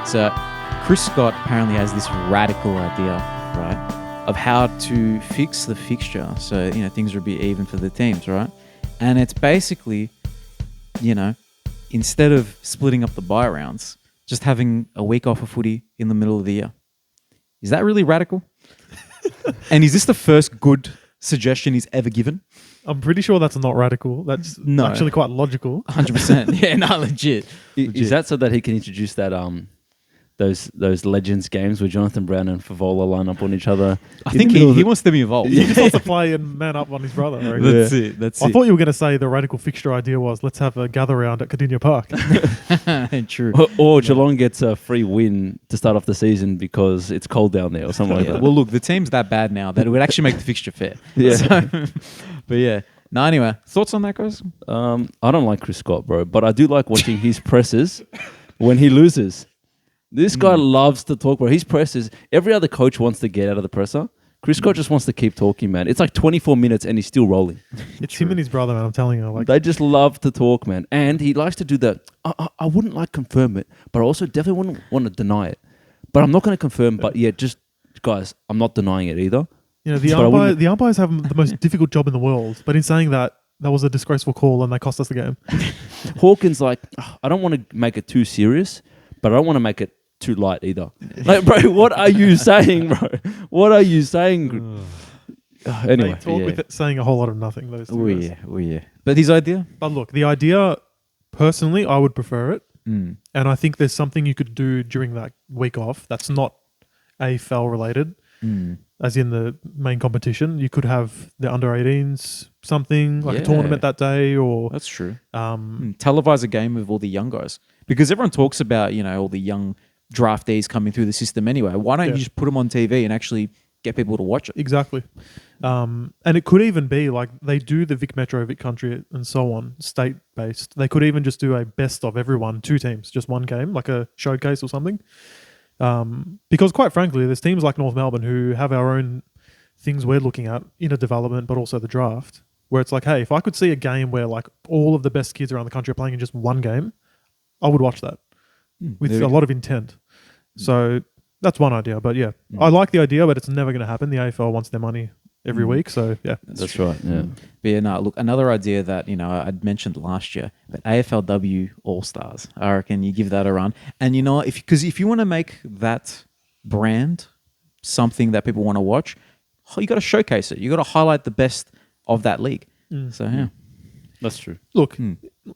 So Chris Scott apparently has this radical idea, right, of how to fix the fixture so, things will be even for the teams, right? And it's basically, instead of splitting up the bye rounds, just having a week off of footy in the middle of the year. Is that really radical? And is this the first good suggestion he's ever given? I'm pretty sure that's not radical. That's actually quite logical. 100%. Yeah, no, legit. Is that so that he can introduce that those Legends games where Jonathan Brown and Favola line up on each other? I think he wants to be involved. He just wants to play and man up on his brother. That's it. I thought you were going to say the radical fixture idea was let's have a gather round at Cardinia Park. True. Or Geelong gets a free win to start off the season because it's cold down there or something like that. Well, look, the team's that bad now that it would actually make the fixture fair. Yeah. But yeah. No, anyway, thoughts on that, guys? I don't like Chris Scott, bro, but I do like watching his presses when he loses. This guy loves to talk, bro. His presses, every other coach wants to get out of the presser. Chris Scott just wants to keep talking, man. It's like 24 minutes and he's still rolling. It's him and his brother, man. I'm telling you. They just love to talk, man. And he likes to do that. I wouldn't confirm it, but I also definitely wouldn't want to deny it. But I'm not going to confirm, but yeah, just, guys, I'm not denying it either. The umpires have the most difficult job in the world. But in saying that, that was a disgraceful call and they cost us the game. Hawkins, I don't want to make it too serious, but I don't want to make it too light either. Bro, what are you saying, bro? What are you saying? Anyway, they talk with it saying a whole lot of nothing. Those two guys. Yeah. But his idea? But look, the idea, personally, I would prefer it. And I think there's something you could do during that week off that's not AFL related, as in the main competition. You could have the under-18s, something like a tournament that day, or... That's true. Televise a game of all the young guys. Because everyone talks about, all the young draftees coming through the system anyway. Why don't you just put them on TV and actually get people to watch it? Exactly. And it could even be like they do the Vic Metro, Vic Country and so on, state-based. They could even just do a best of everyone, 2 teams, just one game, like a showcase or something. Because quite frankly, there's teams like North Melbourne who have our own things we're looking at in a development, but also the draft, where it's like, hey, if I could see a game where like all of the best kids around the country are playing in just one game, I would watch that with a lot of intent. So that's one idea. But yeah, I like the idea, but it's never going to happen. The AFL wants their money every week. So yeah. That's right. Yeah. But yeah, no, look, another idea that, I'd mentioned last year, but AFLW All-Stars, I reckon you give that a run. And if you want to make that brand something that people want to watch, you got to showcase it. You got to highlight the best of that league. So yeah. That's true. Look,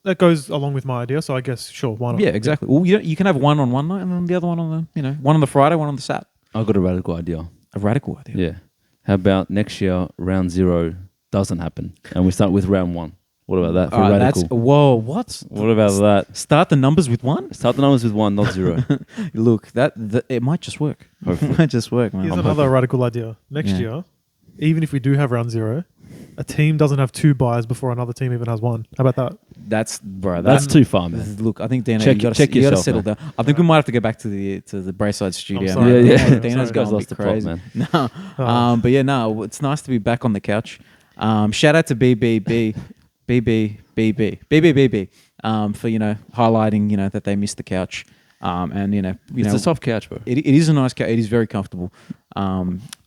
that goes along with my idea, so I guess, sure, why not? Yeah, exactly. Well, you can have one on one night and then the other one on the, one on the Friday, one on the Sat. I've got a radical idea. A radical idea? Yeah. How about next year, round 0 doesn't happen, and we start with round 1? What about that for radical? Whoa, what? What about that? Start the numbers with 1? Start the numbers with 1, not 0. Look, it might just work. It might just work, man. Here's another radical idea. Next year, even if we do have round 0, a team doesn't have 2 buys before another team even has 1. How about that? That's too far, man. Look, I think Dino, check you got to settle down. I think we might have to go back to the Brayside studio. Yeah. Dino's going lost the plot, man. No, but yeah, no, it's nice to be back on the couch. Shout out to BBB for highlighting that they missed the couch. And it's a soft couch, bro. It is a nice couch. It is very comfortable.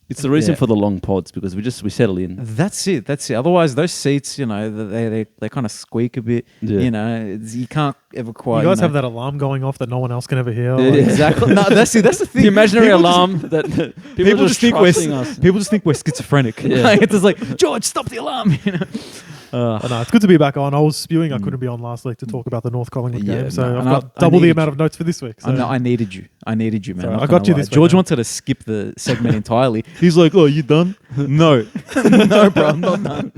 It's the reason for the long pods because we settle in. That's it. Otherwise, those seats, they kind of squeak a bit. Yeah. You can't ever quite. You guys have that alarm going off that no one else can ever hear. Yeah, exactly. No, that's it. That's the thing. The imaginary alarm that people just think people just think we're schizophrenic. Yeah. It's just like, George, stop the alarm. No, it's good to be back on. I was spewing. I couldn't be on last week to talk about the North Collingwood game, so I've got double the amount of notes for this week. So. I needed you, man. So I got you this week. George wanted to skip the segment entirely. He's like, "Oh, you done? No, no, bro, I'm not done.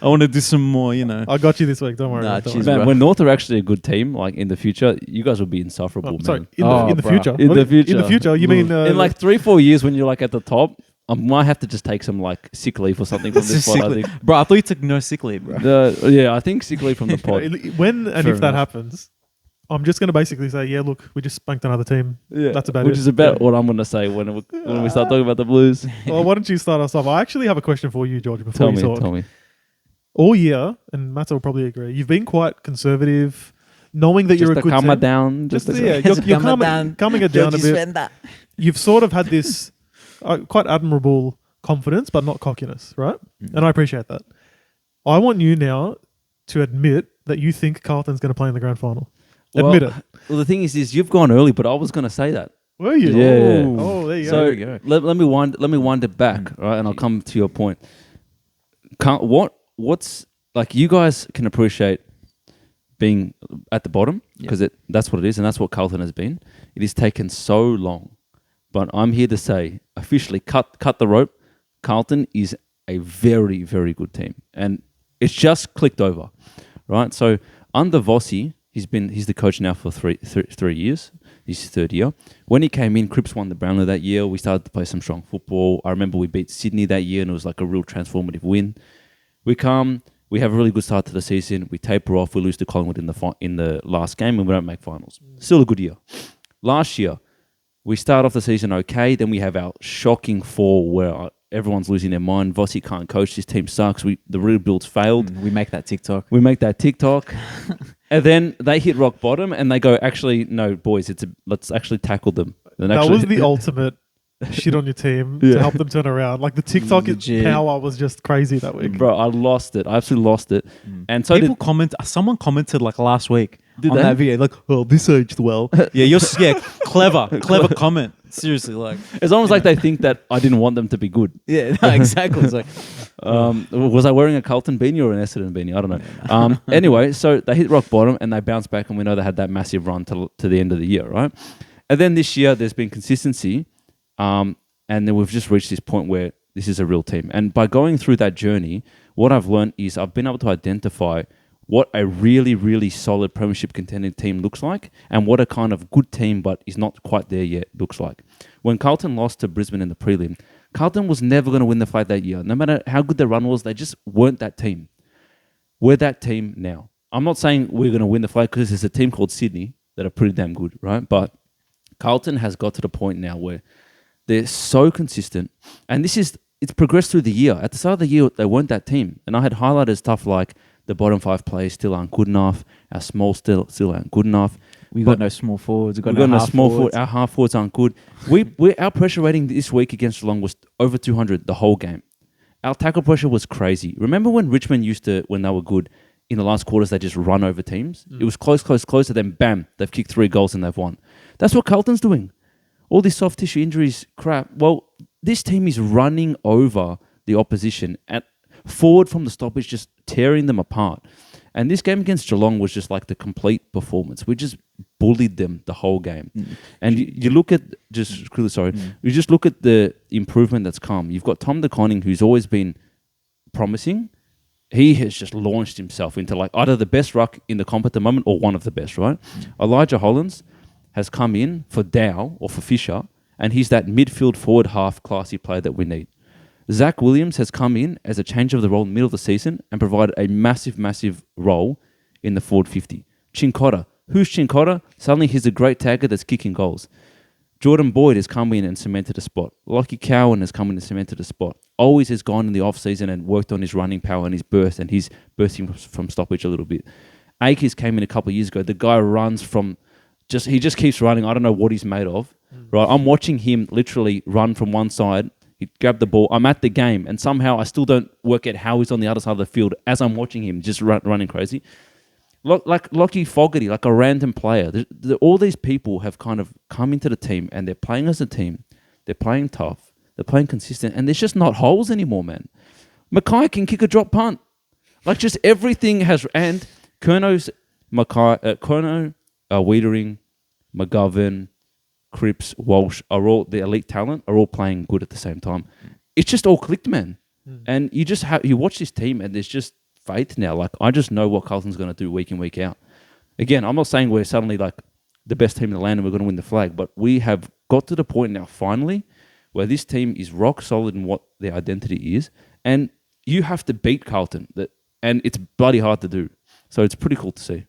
I want to do some more." I got you this week. Don't worry. Man, when North are actually a good team, like in the future, you guys will be insufferable. Sorry, man. in the future. In the future. In the future, you mean in like 3-4 years when you're like at the top? I might have to just take some like sick leave or something from this pod. I think. Bro, I thought you took no sick leave, bro. I think sick leave from the pod. When and if that happens, I'm just going to basically say, yeah, look, we just spanked another team. Yeah, that's about it. Which is about what I'm going to say when we start talking about the Blues. Well, why don't you start us off? I actually have a question for you, George, before you talk. Tell me. All year, and Matt will probably agree, you've been quite conservative, knowing that you're a Just good to calm her team. down. Just Just to- yeah, you're calming it down a bit. You've sort of had this quite admirable confidence, but not cockiness, right? And I appreciate that. I want you now to admit that you think Carlton's going to play in the grand final. Admit it. Well, the thing is you've gone early, but I was going to say that. Were you? Yeah. Oh, there you go. So There you go. let me wind it back, right? And I'll come to your point. What's like you guys can appreciate being at the bottom because that's what it is, and that's what Carlton has been. It has taken so long, but I'm here to say officially, cut the rope. Carlton is a very, very good team, and it's just clicked over, right? So under Vossi, he's the coach now for 3 years. His third year. When he came in, Cripps won the Brownlow that year. We started to play some strong football. I remember we beat Sydney that year, and it was like a real transformative win. We have a really good start to the season. We taper off. We lose to Collingwood in the last game, and we don't make finals. Still a good year. Last year, we start off the season okay. Then we have our shocking fall where everyone's losing their mind. Vossi can't coach. This team sucks. The rebuild's failed. We make that TikTok. And then they hit rock bottom and they go, actually, no, boys, let's actually tackle them. And That was the ultimate shit on your team to help them turn around. Like the TikTok Legit. power was just crazy that week. Bro, I lost it. I absolutely lost it. And so Someone commented like last week Did on they? that video, like, "Oh, this aged well." clever comment. Seriously, like, it's almost like they think that I didn't want them to be good. yeah, no, exactly. It's like, Was I wearing a Carlton beanie or an Essendon beanie? I don't know. Anyway, so they hit rock bottom and they bounced back, and we know they had that massive run to the end of the year, right? And then this year, there's been consistency, and then we've just reached this point where this is a real team. And by going through that journey, what I've learned is I've been able to identify what a really, really solid premiership contending team looks like and what a kind of good team but is not quite there yet looks like. When Carlton lost to Brisbane in the prelim, Carlton was never going to win the flag that year. No matter how good their run was, they just weren't that team. We're that team now. I'm not saying we're going to win the flag because there's a team called Sydney that are pretty damn good, right? But Carlton has got to the point now where they're so consistent. And it's progressed through the year. At the start of the year, they weren't that team. And I had highlighted stuff like the bottom 5 players still aren't good enough. Our small still aren't good enough. we've got no small forwards. We've got no small forwards. Our half forwards aren't good. Our pressure rating this week against Geelong was over 200 the whole game. Our tackle pressure was crazy. Remember when Richmond when they were good, in the last quarters, they just run over teams? It was close, and then bam, they've kicked 3 goals and they've won. That's what Carlton's doing. All these soft tissue injuries crap. Well, this team is running over the opposition at forward from the stoppage, just tearing them apart. And this game against Geelong was just like the complete performance. We just bullied them the whole game. And you look at you just look at the improvement that's come. You've got Tom DeConning, who's always been promising. He has just launched himself into like either the best ruck in the comp at the moment or one of the best, right? Elijah Hollands has come in for Dow or for Fisher, and he's that midfield forward half classy player that we need. Zach Williams has come in as a change of the role in the middle of the season and provided a massive, massive role in the forward 50. Chincotta. Who's Chincotta? Suddenly he's a great tagger that's kicking goals. Jordan Boyd has come in and cemented a spot. Lockie Cowan has come in and cemented a spot. Always has gone in the off-season and worked on his running power and his burst, and he's bursting from stoppage a little bit. Akers came in a couple of years ago. The guy runs he just keeps running. I don't know what he's made of. Right? I'm watching him literally run from one side. He grabbed the ball. I'm at the game, and somehow I still don't work out how he's on the other side of the field as I'm watching him just running crazy. Like Lockie Fogarty, like a random player. All these people have kind of come into the team, and they're playing as a team. They're playing tough. They're playing consistent, and there's just not holes anymore, man. Mackay can kick a drop punt. Like just everything has... And Curnow, Wiedering, McGovern, Cripps, Walsh are all the elite talent, are all playing good at the same time. It's just all clicked, man. And you watch this team and there's just faith now. Like I just know what Carlton's going to do week in, week out. Again, I'm not saying we're suddenly like the best team in the land and we're going to win the flag, but we have got to the point now finally where this team is rock solid in what their identity is, and you have to beat Carlton. And it's bloody hard to do. So it's pretty cool to see.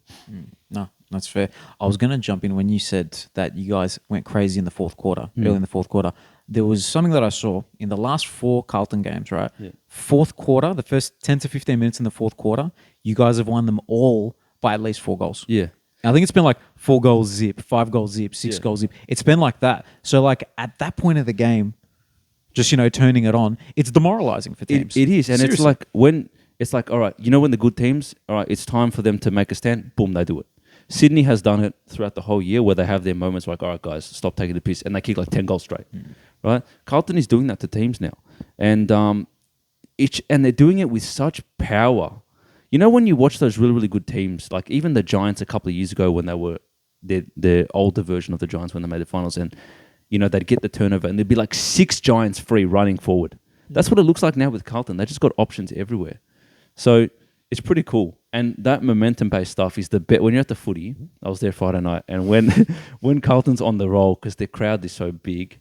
No, that's fair. I was going to jump in when you said that you guys went crazy in the fourth quarter, early in the fourth quarter. There was something that I saw in the last 4 Carlton games, right? Yeah. Fourth quarter, the first 10 to 15 minutes in the fourth quarter, you guys have won them all by at least 4 goals. Yeah. I think it's been like 4 goals zip, 5 goals zip, 6 Yeah. goals zip. It's been like that. So like at that point of the game, just turning it on, it's demoralizing for teams. It is, and Seriously. it's like when it's like, all right, when the good teams, all right, it's time for them to make a stand. Boom, they do it. Sydney has done it throughout the whole year, where they have their moments like, all right, guys, stop taking the piss, and they kick like 10 goals straight, right? Carlton is doing that to teams now, and they're doing it with such power. When you watch those really, really good teams, like even the Giants a couple of years ago when they were the older version of the Giants when they made the finals, and they'd get the turnover and there'd be like 6 Giants free running forward. That's what it looks like now with Carlton. They just got options everywhere. So it's pretty cool. And that momentum-based stuff is the best. When you're at the footy, I was there Friday night, and when Carlton's on the roll, because their crowd is so big,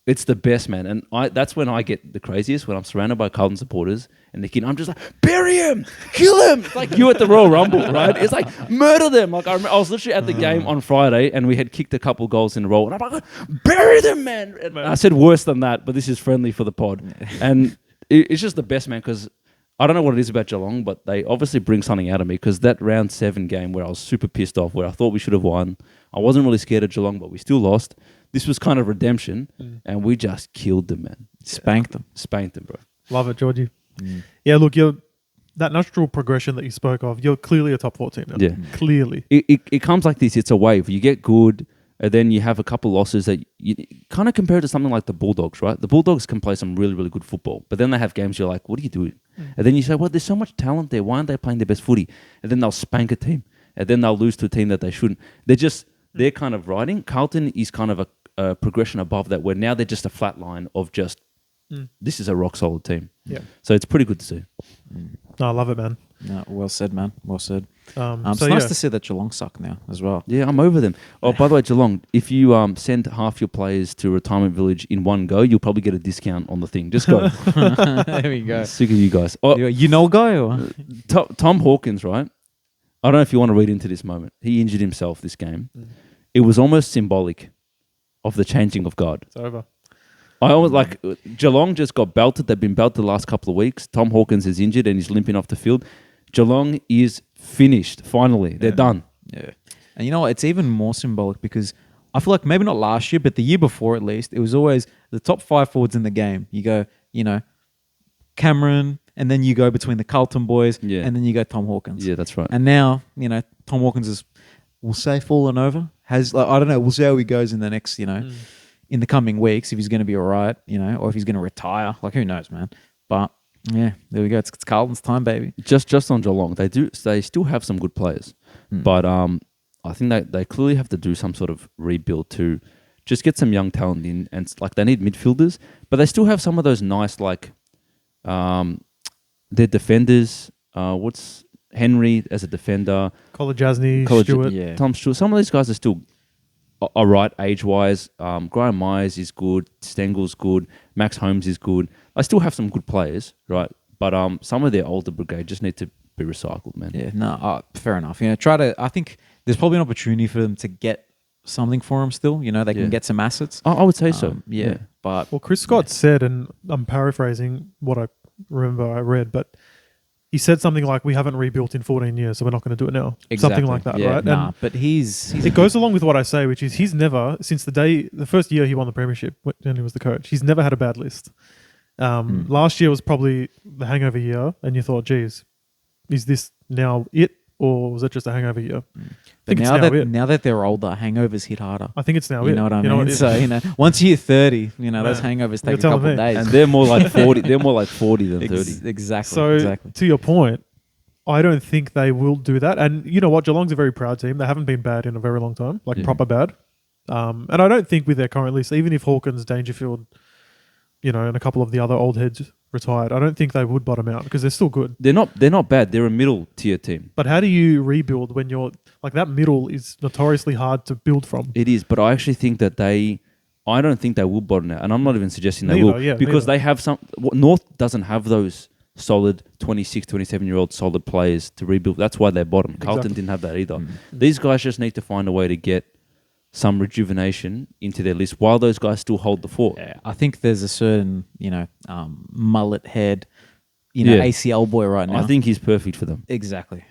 it's the best, man. And that's when I get the craziest, when I'm surrounded by Carlton supporters, and I'm just like, bury him, kill him. It's like you at the Royal Rumble, right? It's like, murder them. Like I was literally at the game on Friday, and we had kicked a couple goals in a row, and I'm like, bury them, man. And I said worse than that, but this is friendly for the pod. And it's just the best, man, because I don't know what it is about Geelong, but they obviously bring something out of me, because that round 7 game where I was super pissed off, where I thought we should have won, I wasn't really scared of Geelong, but we still lost. This was kind of redemption, and we just killed them, man. Spanked them. Spanked them, bro. Love it, Georgie. Yeah, look, that natural progression that you spoke of, you're clearly a top 4 team now. Yeah. Clearly. It comes like this. It's a wave. You get good, and then you have a couple losses that you kind of compare it to something like the Bulldogs, right? The Bulldogs can play some really, really good football, but then they have games you're like, what are you doing? And then you say, well, there's so much talent there. Why aren't they playing their best footy? And then they'll spank a team, and then they'll lose to a team that they shouldn't. They're kind of riding. Carlton is kind of a progression above that, where now they're just a flat line of just, this is a rock solid team. Yeah. So it's pretty good to see. No, I love it, man. No, well said, man. Well said. It's So, nice yeah. to see that Geelong suck now as well. Yeah, I'm over them. Oh, by the way, Geelong, if you send half your players to retirement village in one go, you'll probably get a discount on the thing. Just go. There we go. Sick of you guys. Oh, You know a guy? Or? Tom Hawkins, right? I don't know if you want to read into this moment. He injured himself this game. It was almost symbolic of the changing of God. It's over. I almost like Geelong just got belted. They've been belted the last couple of weeks. Tom Hawkins is injured and he's limping off the field. Geelong is finished. Finally, they're done. Yeah. And you know what? It's even more symbolic because I feel like maybe not last year, but the year before at least, it was always the top 5 forwards in the game. You go, Cameron, and then you go between the Carlton boys, Yeah. and then you go Tom Hawkins. Yeah, that's right. And now, Tom Hawkins is, we'll say, fallen over. I don't know. We'll see how he goes in the next, in the coming weeks, if he's going to be all right, or if he's going to retire. Like, who knows, man? But yeah, there we go. It's Carlton's time, baby. Just on Geelong, they still have some good players, but I think they clearly have to do some sort of rebuild to just get some young talent in, and like they need midfielders, but they still have some of those nice their defenders. What's Henry as a defender? Jasny, Stewart. Yeah. Tom Stewart. Some of these guys are still all right age-wise. Graham Myers is good. Stengel's good. Max Holmes is good. I still have some good players, right? But some of their older brigade just need to be recycled, man. Yeah, no, fair enough. I think there's probably an opportunity for them to get something for him still. They can get some assets. I would say so. Yeah, but... Well, Chris Scott said, and I'm paraphrasing what I remember I read, but he said something like, we haven't rebuilt in 14 years, so we're not going to do it now. Exactly. Something like that, Yeah, right? Nah, And but he's it goes along with what I say, which is he's never, since the first year he won the premiership when he was the coach, he's never had a bad list. Last year was probably the hangover year, and you thought, geez, is this now it, or was it just a hangover year? I But think it's it. now that they're older, hangovers hit harder. I think it's now You it. know what I You know mean? what it is? So once you hit 30, those hangovers You're take a telling couple me. of days. And they're more like 40. They're more like 40 than 30. Exactly. So exactly. to your point, I don't think they will do that. And you know what? Geelong's a very proud team. They haven't been bad in a very long time, like proper bad. And I don't think with their current list, even if Hawkins, Dangerfield, and a couple of the other old heads retired, I don't think they would bottom out because they're still good. They're not bad. They're a middle tier team. But how do you rebuild when you're like that middle is notoriously hard to build from? It is, but I actually think that I don't think they will bottom out, and I'm not even suggesting they Neither, will, yeah, because neither. they have North doesn't have those solid 26, 27-year-old solid players to rebuild. That's why they're bottom. Carlton didn't have that either. These guys just need to find a way to get some rejuvenation into their list while those guys still hold the fort. Yeah, I think there's a certain, mullet head, Yeah. ACL boy right now. I think he's perfect for them. Exactly.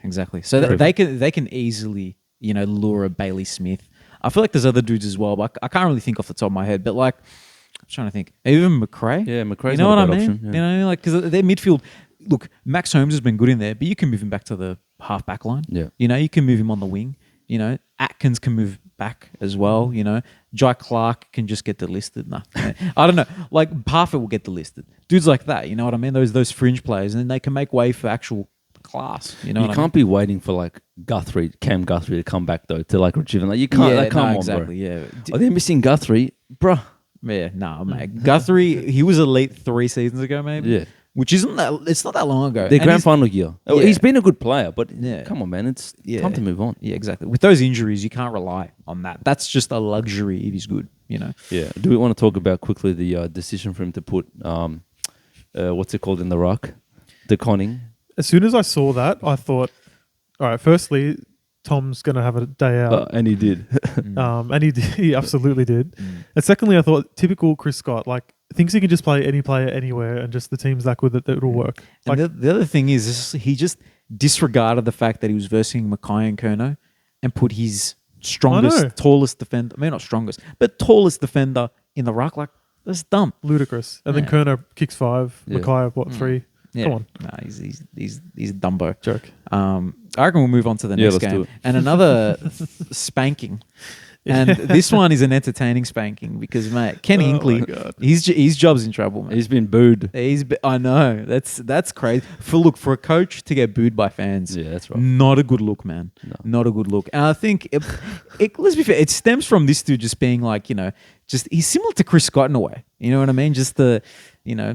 So Very they can easily lure of Bailey Smith. I feel like there's other dudes as well, but I can't really think off the top of my head. But like, I'm trying to think. Even McRae. Yeah, McRae's You know not what a I bad mean? option. Yeah. You know what I mean? Like, because their midfield. Look, Max Holmes has been good in there, but you can move him back to the half back line. Yeah. You can move him on the wing. Atkins can move back as well. Jai Clark can just get delisted. Nah, I don't know. Like Parfit will get delisted. Dudes like that. You know what I mean? Those fringe players, and then they can make way for actual class. You know, You what can't be waiting for like Cam Guthrie to come back though to like rejuvenate. You can't. Yeah, Come on, exactly. bro. Yeah. Oh, they're missing Guthrie, bruh. Yeah, no, mate. Guthrie, he was elite 3 seasons ago, maybe. Yeah. Which isn't that? It's not that long ago. Their And grand he's- final year. Oh, Yeah. he's been a good player, but Yeah. come on, man. It's Yeah. time to move on. Yeah, exactly. With those injuries, you can't rely on that. That's just a luxury if he's good. Yeah. Do we want to talk about quickly the decision for him to put what's it called in the ruck? The conning. As soon as I saw that, I thought, all right, firstly, Tom's going to have a day out. And he did. And he absolutely did. And secondly, I thought, typical Chris Scott, like, thinks he can just play any player anywhere and just the team's that good that it'll work. Like, And the other thing is, he just disregarded the fact that he was versing Mackay and Kerno and put his I know. strongest, tallest defender, maybe not strongest, but tallest defender in the ruck. Like, that's dumb. ludicrous. And then Yeah. Kerner kicks 5, Yeah. Mackay, 3? Yeah. Come on. Nah, he's a Dumbo. Joke. I reckon we'll move on to the Yeah, next let's do game. it. And another spanking. And this one is an entertaining spanking because, mate, Ken Oh, Hinkley, my God. his job's in trouble, man. He's been booed. I know. That's crazy. For a coach to get booed by fans. Yeah, that's right. Not a good look, man. No. Not a good look. And I think let's be fair, it stems from this dude just being like, just he's similar to Chris Scott in a way. You know what I mean? Just the,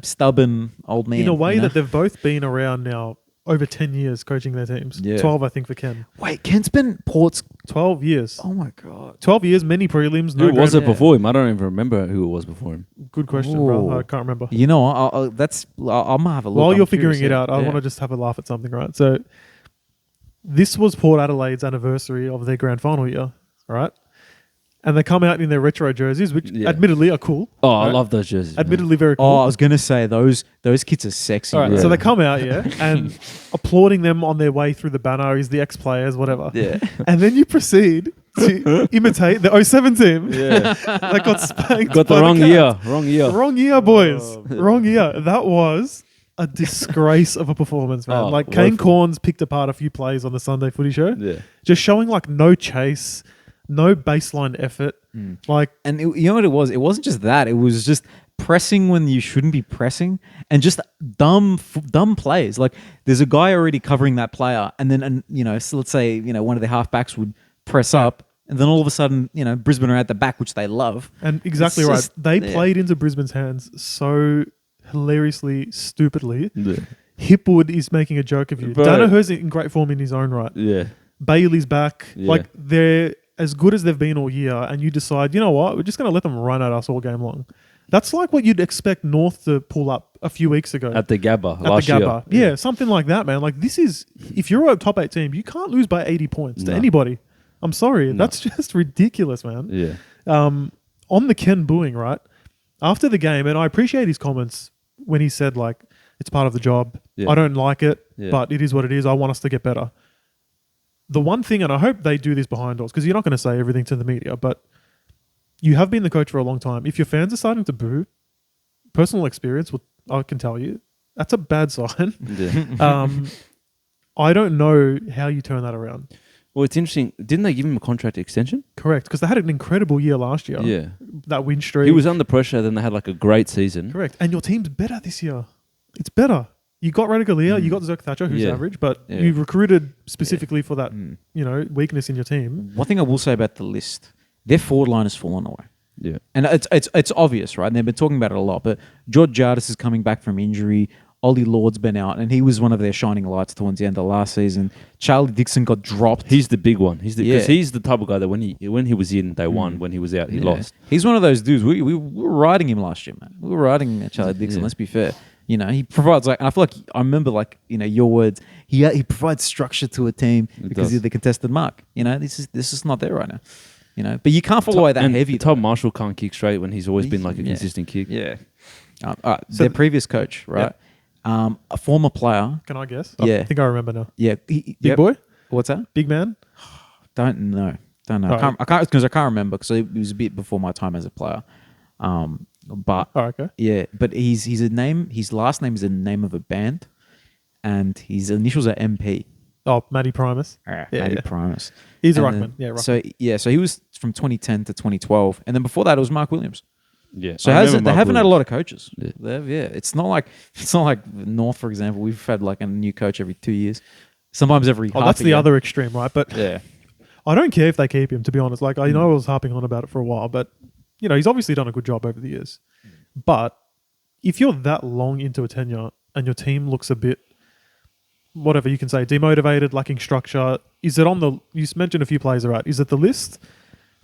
stubborn old man. In a way you know? that they've both been around now over 10 years coaching their teams. Yeah. 12, I think, for Ken. Wait, Ken's been Port's. 12 years. Oh my god. 12 years, many prelims. No Who was grand- it before him? I don't even remember who it was before him. Good question, bro. Ooh. I can't remember. You know, I'm gonna have a look. While I'm you're curious, figuring it yeah. out, I Yeah. want to just have a laugh at something, right? So, this was Port Adelaide's anniversary of their grand final year, all right? And they come out in their retro jerseys, which Yeah. admittedly are cool. Oh, I right? love those jerseys. man. Admittedly very cool. Oh, I was gonna say those kids are sexy. all right, bro. so Yeah. they come out, yeah, and applauding them on their way through the banner is the ex-players, whatever. Yeah. And then you proceed to imitate the 07 team Yeah. that got spanked. Got the by wrong Cats. year. Wrong year. Wrong year, boys. Oh, Wrong year. That was a disgrace of a performance, man. Oh, like Kane woeful. Corns picked apart a few plays on the Sunday Footy Show, Yeah. just showing like no chase, no baseline effort. Like And you know what it was? It wasn't just that. It was just pressing when you shouldn't be pressing, and just dumb plays. Like there's a guy already covering that player, and then so let's say one of the halfbacks would press up, and then all of a sudden Brisbane are at the back, which they love. and exactly It's right. just- They yeah. played into Brisbane's hands so hilariously, stupidly. Yeah. Hipwood is making a joke of you. Bro. Danaher's in great form in his own right. Yeah. Bailey's back. Yeah. Like they're as good as they've been all year, and you decide, you know what, we're just going to let them run at us all game long. That's like what you'd expect North to pull up a few weeks ago At the Gabba at last the Gabba. year. Yeah, something like that, man. Like this is, if you're a top 8 team, you can't lose by 80 points to No. anybody. I'm sorry, No. that's just ridiculous, man. Yeah. On the Ken booing, right after the game, and I appreciate his comments when he said like, it's part of the job. Yeah. I don't like it, Yeah. but it is what it is. I want us to get better. The one thing, and I hope they do this behind doors, because you're not going to say everything to the media, but you have been the coach for a long time. If your fans are starting to boo, personal experience, I can tell you, that's a bad sign. Yeah. I don't know how you turn that around. Well, it's interesting. Didn't they give him a contract extension? Correct, because they had an incredible year last year. Yeah. That win streak. He was under pressure, then they had like a great season. Correct. And your team's better this year. It's better. You got Radigalia, you got Zerk Thatcher, who's Yeah. average, but Yeah. you recruited specifically for that, Mm. weakness in your team. One thing I will say about the list, their forward line has fallen away. Yeah. And it's obvious, right? And they've been talking about it a lot. But George Jardis is coming back from injury. Ollie Lord's been out, and he was one of their shining lights towards the end of last season. Charlie Dixon got dropped. He's the big one. Because Yeah. he's the type of guy that when he was in, they won. When he was out, he Yeah. lost. He's one of those dudes. We were riding him last year, man. We were riding Charlie Dixon. Yeah. Let's be fair. He provides and I feel like I remember your words. He provides structure to a team because does. he's the contested mark. This is not there right now. But you can't fall away that and heavy. Tom Marshall can't kick straight when he's always been like a Yeah. consistent kick. Yeah. Their previous coach, right? A former player. Can I guess? Yeah. I think I remember now. Yeah. Big boy? What's that? Big man? Don't know. Right. I can't because I can't remember because it was a bit before my time as a player. But Oh, okay. yeah, but he's a name. His last name is the name of a band, and his initials are MP. Oh, Matty Primus. Yeah, Yeah. Primus. He's a And ruckman. then- Yeah, ruckman. So he was from 2010 to 2012, and then before that it was Mark Williams. Yeah. So I they remember Mark haven't had a Williams. lot of coaches. Yeah. It's not like North, for example. We've had like a new coach every 2 years, sometimes every. Oh, half that's a the year. other extreme, right? But Yeah. I don't care if they keep him, to be honest. Like, I know I was harping on about it for a while, but, he's obviously done a good job over the years. But if you're that long into a tenure and your team looks a bit, whatever you can say, demotivated, lacking structure, is it on the, you mentioned a few players, right? Is it the list?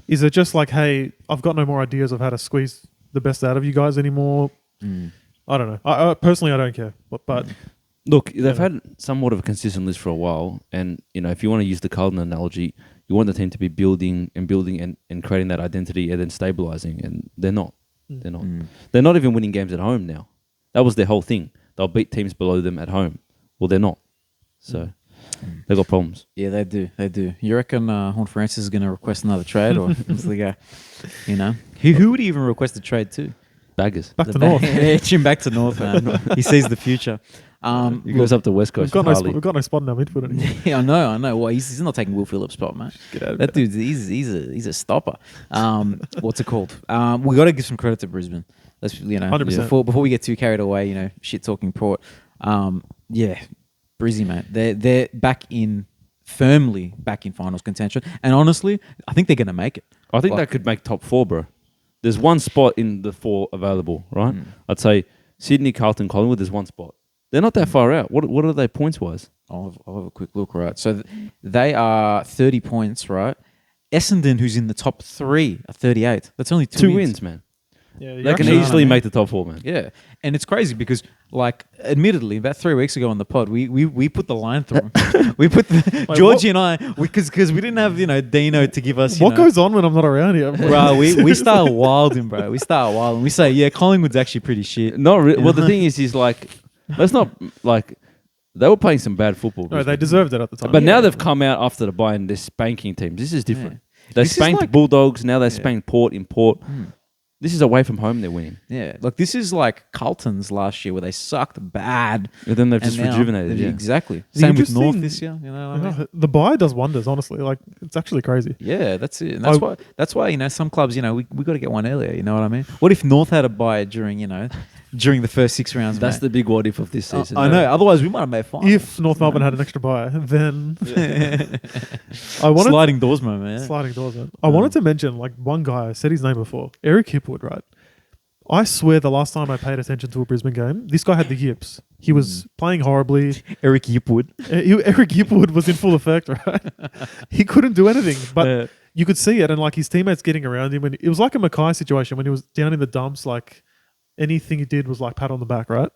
Is it just like, hey, I've got no more ideas of how to squeeze the best out of you guys anymore? I don't know. I personally, I don't care. But Look, they've had somewhat of a consistent list for a while, and if you want to use the Carlton analogy, you want the team to be building and creating that identity and then stabilizing, and they're not. They're not. They're not even winning games at home now. That was their whole thing. They'll beat teams below them at home. Well, they're not. So they've got problems. Yeah, they do. They do. You reckon Horn Francis is going to request another trade, or what's the guy? Who would he even request a trade to? Baggers. back to North. Him back to North, man. He sees the future. He goes up to West Coast. We've Harley. got no spot in our midfield anymore. Yeah, I know. Well, he's not taking Will Phillips' spot, man. Get out of That here. dude's he's a stopper. What's it called? We got to give some credit to Brisbane. Let's 100%. before we get too carried away. Shit talking Port. Yeah, Brizzy, mate. They're firmly back in finals contention, and honestly, I think they're gonna make it. I think Like- they could make top 4, bro. There's one spot in the 4 available, right? I'd say Sydney, Carlton, Collingwood. There's one spot. They're not that far out. What are they points wise? I'll have a quick look, right? So they are 30 points, right? Essendon, who's in the top 3, are 38. That's only 2 2 wins, man. Yeah, They you're can actually- easily make the top 4, man. Yeah, and it's crazy because, admittedly, about 3 weeks ago on the pod, we put the line through 'em. We put Georgie and I because we didn't have Dino to give us. What goes on when I'm not around here? Bro, we start wilding, bro. We start wilding. We say, yeah, Collingwood's actually pretty shit. Not well. The thing is let's not they were playing some bad football. No, Brisbane. they deserved it at the time. But now they've come out after the buy and they're spanking teams. This is different. They This is spanked like- Bulldogs. Now they spanked Port in Port. This is away from home. They're winning. Yeah, this is like Carlton's last year where they sucked bad. And then they've and just now rejuvenated. Yeah. Exactly. The Same with interesting- North this year. You know what I mean? The buy does wonders, honestly. It's actually crazy. Yeah, that's it. And that's why some clubs, we got to get one earlier. You know what I mean? What if North had a buy during the first 6 rounds? That's mate? the big what if of this season. I know. Otherwise, we might have made fine. If North Melbourne had an extra buy, then I wanted sliding doors moment. Yeah. sliding doors. Man. I wanted to mention one guy. I said his name before, Eric Hipwood. Right? I swear, the last time I paid attention to a Brisbane game, this guy had the yips. He was playing horribly. Eric Yipwood. Eric Hipwood was in full effect. Right? He couldn't do anything, but you could see it, and his teammates getting around him. And it was like a Mackay situation when he was down in the dumps. Anything he did was pat on the back, right?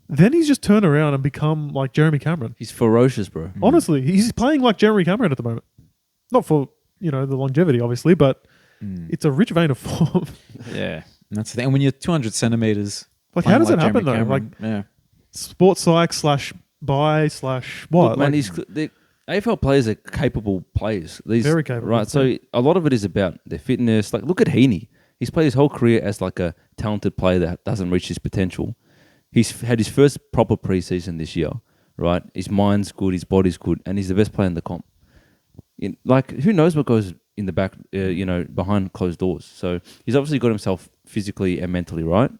Then he's just turned around and become like Jeremy Cameron. He's ferocious, bro. Honestly, he's playing like Jeremy Cameron at the moment. Not for the longevity, obviously, but it's a rich vein of form. Yeah. And that's the thing. And when you're 200 centimeters, How playing does it happen Jeremy though? Cameron, yeah. Sports psych / buy / what? Look, man, the AFL players are capable players. Very capable, right? So a lot of it is about their fitness. Look at Heaney. He's played his whole career as a talented player that doesn't reach his potential. He's had his first proper preseason this year, right? His mind's good, his body's good, and he's the best player in the comp. Who knows what goes in the back, behind closed doors. So he's obviously got himself physically and mentally right.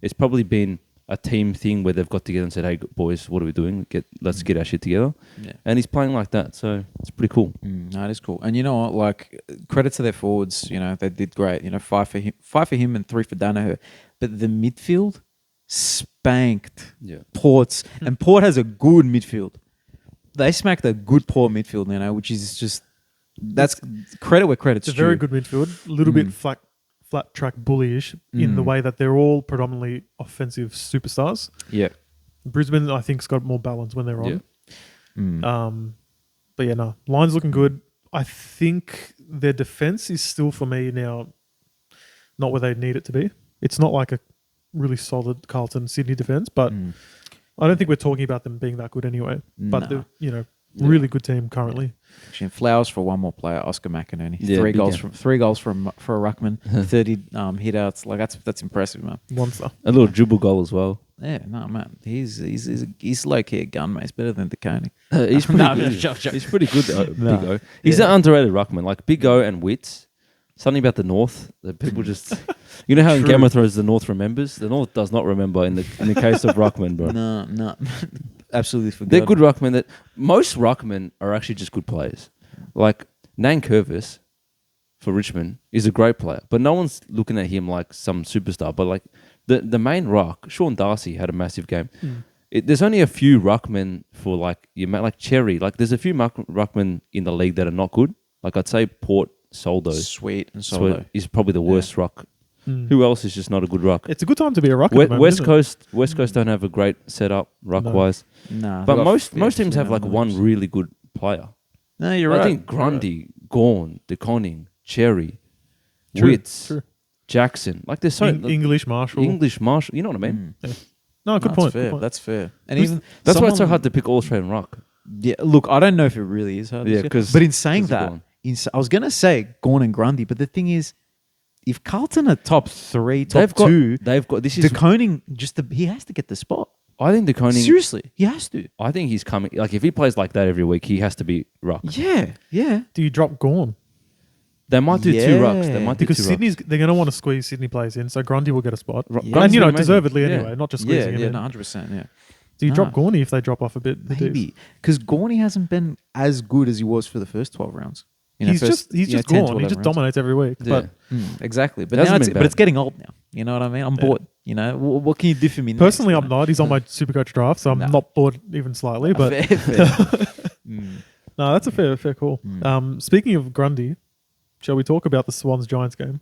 It's probably been a team thing where they've got together and said, "Hey boys, what are we doing? Let's get our shit together." Yeah. And he's playing like that, so it's pretty cool. No, it is cool. And you know what? Credit to their forwards. They did great. 5 for him and 3 for Danaher. But the midfield spanked Port's, and Port has a good midfield. They smacked a good Port midfield, which is just that's credit where credit's It's a due. very good midfield. A little bit flat track bullyish in the way that they're all predominantly offensive superstars. Yeah. Brisbane, I think, has got more balance when they're on. Yeah. But yeah, no, line's looking good. I think their defense is still, for me now, not where they need it to be. It's not like a really solid Carlton Sydney defense, but I don't think we're talking about them being that good anyway. But No. Really good team currently. Actually, Flowers for one more player, Oscar McInerney. Yeah, three big goals game. for a ruckman, 30 hit outs. Like that's impressive, man. Monster. A little dribble goal as well. Yeah, no, man. He's low key a gun, mate. He's better than DeConing. He's pretty No, good. joke. He's pretty good, Big No. O. He's an underrated ruckman. Like Big O and Wits. Something about the North that people just... You know how in True. Game of Thrones the North remembers? The North does not remember in the case of ruckman, bro. No, absolutely forgot. They're good ruckmen. That most ruckmen are actually just good players. Like Nan Curvis for Richmond is a great player, but no one's looking at him like some superstar. But like the main ruck, Sean Darcy had a massive game. There's only a few ruckmen for like Cherry. Like there's a few ruckmen in the league that are not good. Like I'd say Port Soldo Sweet and Solo. is probably the worst ruck. Who else is just not a good ruck? It's a good time to be a ruck. at the moment, West isn't it? Coast don't have a great setup ruck wise, Nah, but they got most teams have like phenomenal one names. really good player. No, you're I right. think Grundy, Gorn, DeConning, Cherry, True, Wits, true. Jackson. Like there's so English Marshall. English Marshall. You know what I mean? No, good That's point. fair. Good point. That's fair. And Who's- even That's why it's so someone- hard to pick all Australian ruck. Yeah, look, I don't know if it really is hard. Yeah, this year. 'cause- but in saying 'cause of that, Gorn. I was gonna say Gorn and Grundy, but the thing is, if Carlton are top 3, top They've got 2, They've got this is. DeConing he has to get the spot. I think DeConning. Seriously, he has to. I think he's coming. Like if he plays like that every week, he has to be ruck. Yeah. Do you drop Gorn? They might do two Yeah. rucks. They might do Because two Sydney's they're going to want to squeeze Sydney players in, so Grundy will get a spot. rucks. Yeah. Grundy's And been amazing. deservedly Yeah. anyway, not just Yeah, squeezing him in. 100%. Yeah, Do you drop Nah. Gorney if they drop off a bit? the maybe dues? because Gorney hasn't been as good as he was for the first 12 rounds. You know, He's first, just 10 to Gorn. He 11 just rounds. dominates every week. Yeah. But Exactly, but It hasn't now it's been but bad. it's getting old now. You know what I mean? I'm bored. You know, what can you do for me? personally, next, I'm not. He's on my Supercoach draft, so I'm No. not bored even slightly. But Fair. no, that's a fair call. Speaking of Grundy, shall we talk about the Swans Giants game?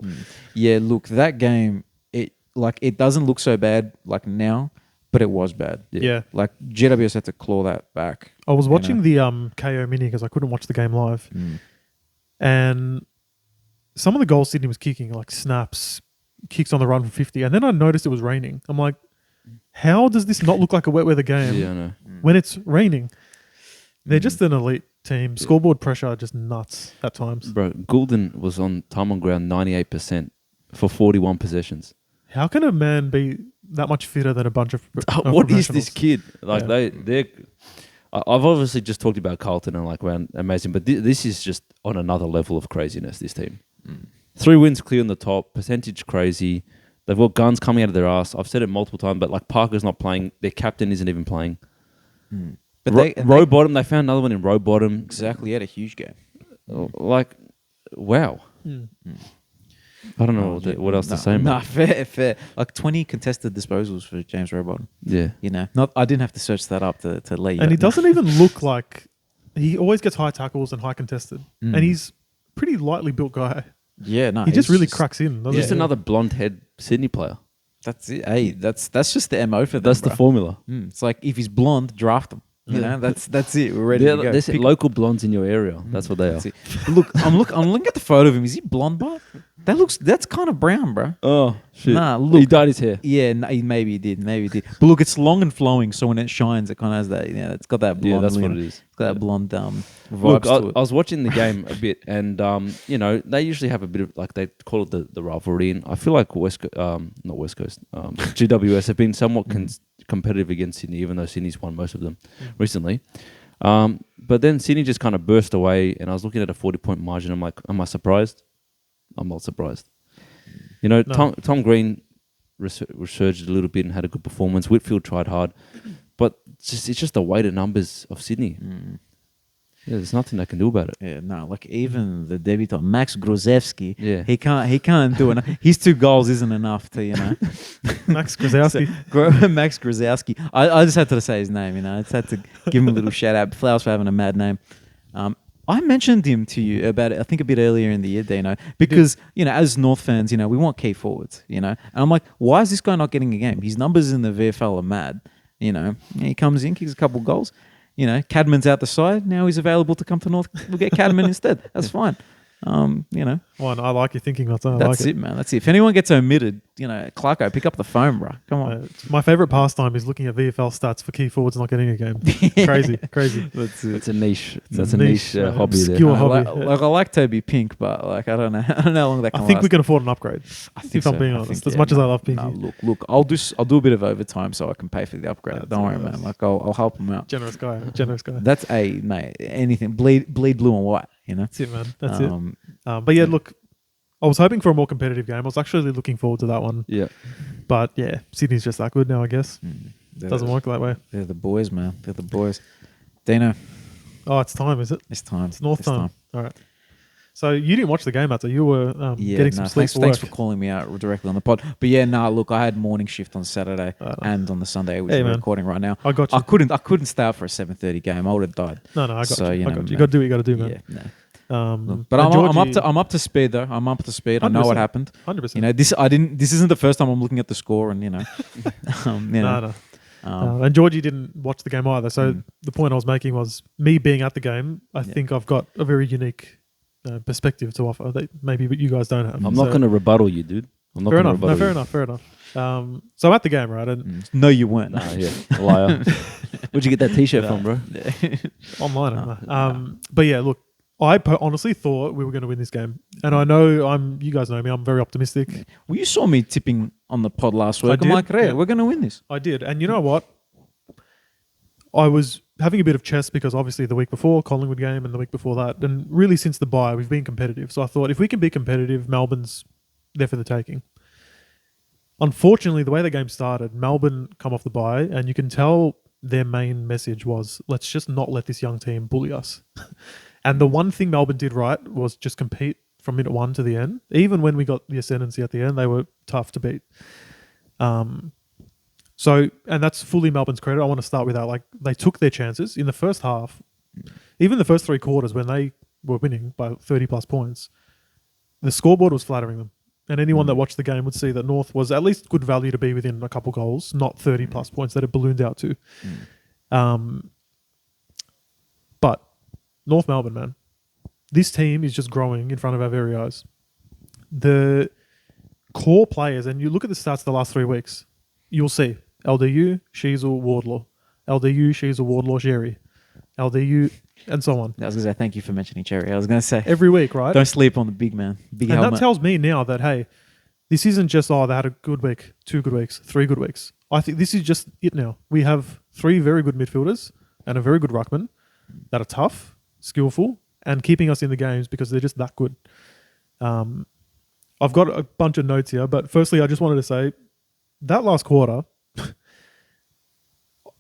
Yeah, look, that game, it doesn't look so bad like now, but it was bad. Yeah. Like GWS had to claw that back. I was you watching know. the KO mini because I couldn't watch the game live, and some of the goals Sydney was kicking, like snaps, kicks on the run from 50, and then I noticed it was raining. I'm like, how does this not look like a wet weather game Yeah, I know. when it's raining? They're just an elite team. Scoreboard pressure just nuts at times. Bro, Goulden was on time on ground 98% for 41 possessions. How can a man be that much fitter than a bunch of What is this professionals? kid? Like Yeah. they're. I've obviously just talked about Carlton and like man, amazing, but this is just on another level of craziness. This team, 3 wins clear on the top, percentage crazy. They've got guns coming out of their ass. I've said it multiple times, but like Parker's not playing. Their captain isn't even playing. But Row bottom, they found another one in row bottom. exactly had a huge game. Like, wow. I don't know what else to say, man. Nah, fair. Like 20 contested disposals for James Rowbottom. Yeah. You know, I didn't have to search that up to let you. And he know. doesn't even look like he always gets high tackles and high contested, and he's pretty lightly built guy. Yeah, no, He just he's really cracks in. doesn't Just he? another blonde head Sydney player. That's it. Hey, that's just the MO for them. That's the bro. formula. It's like if he's blonde, draft him. You know, that's it. We're ready to go. There's Pick- local blondes in your area. That's what they are. that's it. Look, I'm looking at the photo of him. Is he blonde, bro? That's kind of brown, bro. Oh, shit. Nah, look. He dyed his hair. Yeah, maybe he did. But look, it's long and flowing, so when it shines, it kind of has that. Yeah, it's got that blonde. Yeah, that's what look. it is. It's got that blonde vibes Look, I to it. was watching the game a bit, and you know they usually have a bit of like they call it the rivalry, and I feel like not West Coast, GWS have been somewhat competitive against Sydney, even though Sydney's won most of them recently. But then Sydney just kind of burst away, and I was looking at a 40-point margin. I'm like, am I surprised? I'm not surprised. You know, No. Tom Green resurged a little bit and had a good performance. Whitfield tried hard, but it's just the weight of numbers of Sydney. Yeah, there's nothing they can do about it. Yeah, no, like even the debutant Max Grozewski, Yeah. he can't do enough. His 2 goals isn't enough to, you know. Max Krasowski. Max Grozewski. I just had to say his name, you know. I just had to give him a little shout out. Flowers for having a mad name. I mentioned him to you about it, I think a bit earlier in the year, Dino, because, you know, as North fans, you know, we want key forwards, you know. And I'm like, why is this guy not getting a game? His numbers in the VFL are mad, you know. He comes in, kicks a couple goals. You know, Cadman's out the side. Now he's available to come to North. We'll get Cadman instead. That's fine. You know, One, I like your thinking. That's that's it, man. That's it. If anyone gets omitted, you know, Clarko, pick up the phone, bro. Come on. My favorite pastime is looking at VFL stats for key forwards not getting a game. Crazy. That's it. That's a niche. It's That's a a niche niche, hobby there. obscure I hobby. I like Toby Pink, but like I don't know how long that can I think last. we can afford an upgrade. I if I'm being I honest, think, as much as I love Pinky. No, look, I'll do a bit of overtime so I can pay for the upgrade. That's Don't worry, nice. man. Like I'll help him out. Generous guy. Generous guy. That's mate. Anything bleed blue and white. You know. That's it, man. That's it. Um, But yeah, look, I was hoping for a more competitive game. I was actually looking forward to that one. Yeah. But yeah, Sydney's just that good now, I guess. Doesn't work that way. They're the boys, man. They're the boys. Dino, Oh, it's time, is it? it's time. It's North It's time. All right. So you didn't watch the game, Matt. You were getting some sleep thanks for for work. calling me out directly on the pod. But yeah, look, I had morning shift on Saturday and on the Sunday, which Hey, we're man. recording right now. I got you. I couldn't stay up for a 7:30 game. I would have died. No, I got So, you. you I know, got you. You man. got to do what you got to do, man. Yeah, no. and But I'm Georgie- up to speed though. I'm up to speed. I know 100%. what happened. 100%. You know, this isn't the first time I'm looking at the score, and you know, you know, No. And Georgie didn't watch the game either. So Mm. the point I was making was me being at the game. I Yeah. think I've got a very unique perspective to offer that maybe you guys don't have. I'm not going to rebuttal you, dude. I'm not Fair going to enough. No, rebuttal fair enough. So I'm at the game, right? And no, you weren't. Nah, yeah, liar. Where'd you get that T-shirt from, bro? online. But yeah, look, I honestly thought we were going to win this game, and I know you guys know me. I'm very optimistic. Well, you saw me tipping on the pod last week. I'm did, like, "Hey, yeah. we're going to win this." I did, and you know what? I was having a bit of chest because obviously the week before Collingwood game and the week before that, and really since the bye, we've been competitive. So I thought if we can be competitive, Melbourne's there for the taking. Unfortunately, the way the game started, Melbourne come off the bye, and you can tell their main message was, let's just not let this young team bully us. And the one thing Melbourne did right was just compete from minute one to the end. Even when we got the ascendancy at the end, they were tough to beat. So, and that's fully Melbourne's credit. I want to start with that. Like, they took their chances in the first half, even the first three quarters when they were winning by 30 plus points. The scoreboard was flattering them. And anyone that watched the game would see that North was at least good value to be within a couple goals, not 30 plus points that it ballooned out to. But North Melbourne, man, this team is just growing in front of our very eyes. The core players, and you look at the stats the last 3 weeks, you'll see LDU, Sheasel, Wardlaw, LDU, Sheasel, Wardlaw, Sherry, LDU, and so on. I was going to say thank you for mentioning Cherry. I was going to say Every week, right? don't sleep on the big man, big And helmet. that tells me now that, hey, this isn't just, they had a good week, 2 good weeks, 3 good weeks. I think this is just it now. We have 3 very good midfielders and a very good ruckman that are tough, skillful, and keeping us in the games because they're just that good. I've got a bunch of notes here, but firstly, I just wanted to say that last quarter,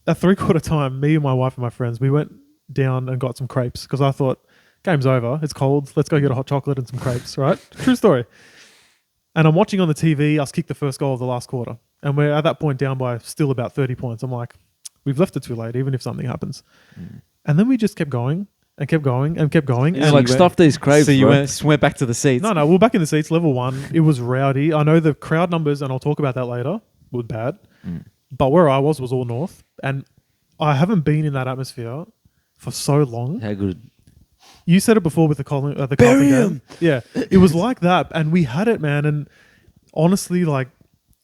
at 3/4 time, me and my wife and my friends, we went down and got some crepes because I thought, game's over, it's cold, let's go get a hot chocolate and some crepes, right? True story. And I'm watching on the TV us kick the first goal of the last quarter. And we're at that point down by still about 30 points. I'm like, we've left it too late, even if something happens. And then we just kept going and kept going and kept going. It's And like stuff these craves, So you bro. went back to the seats. no, we're back in the seats, level 1. It was rowdy. I know the crowd numbers, and I'll talk about that later, were bad. But where I was all North. And I haven't been in that atmosphere for so long. How good. You said it before with the Carlton game. Yeah, it was like that. And we had it, man. And honestly, like,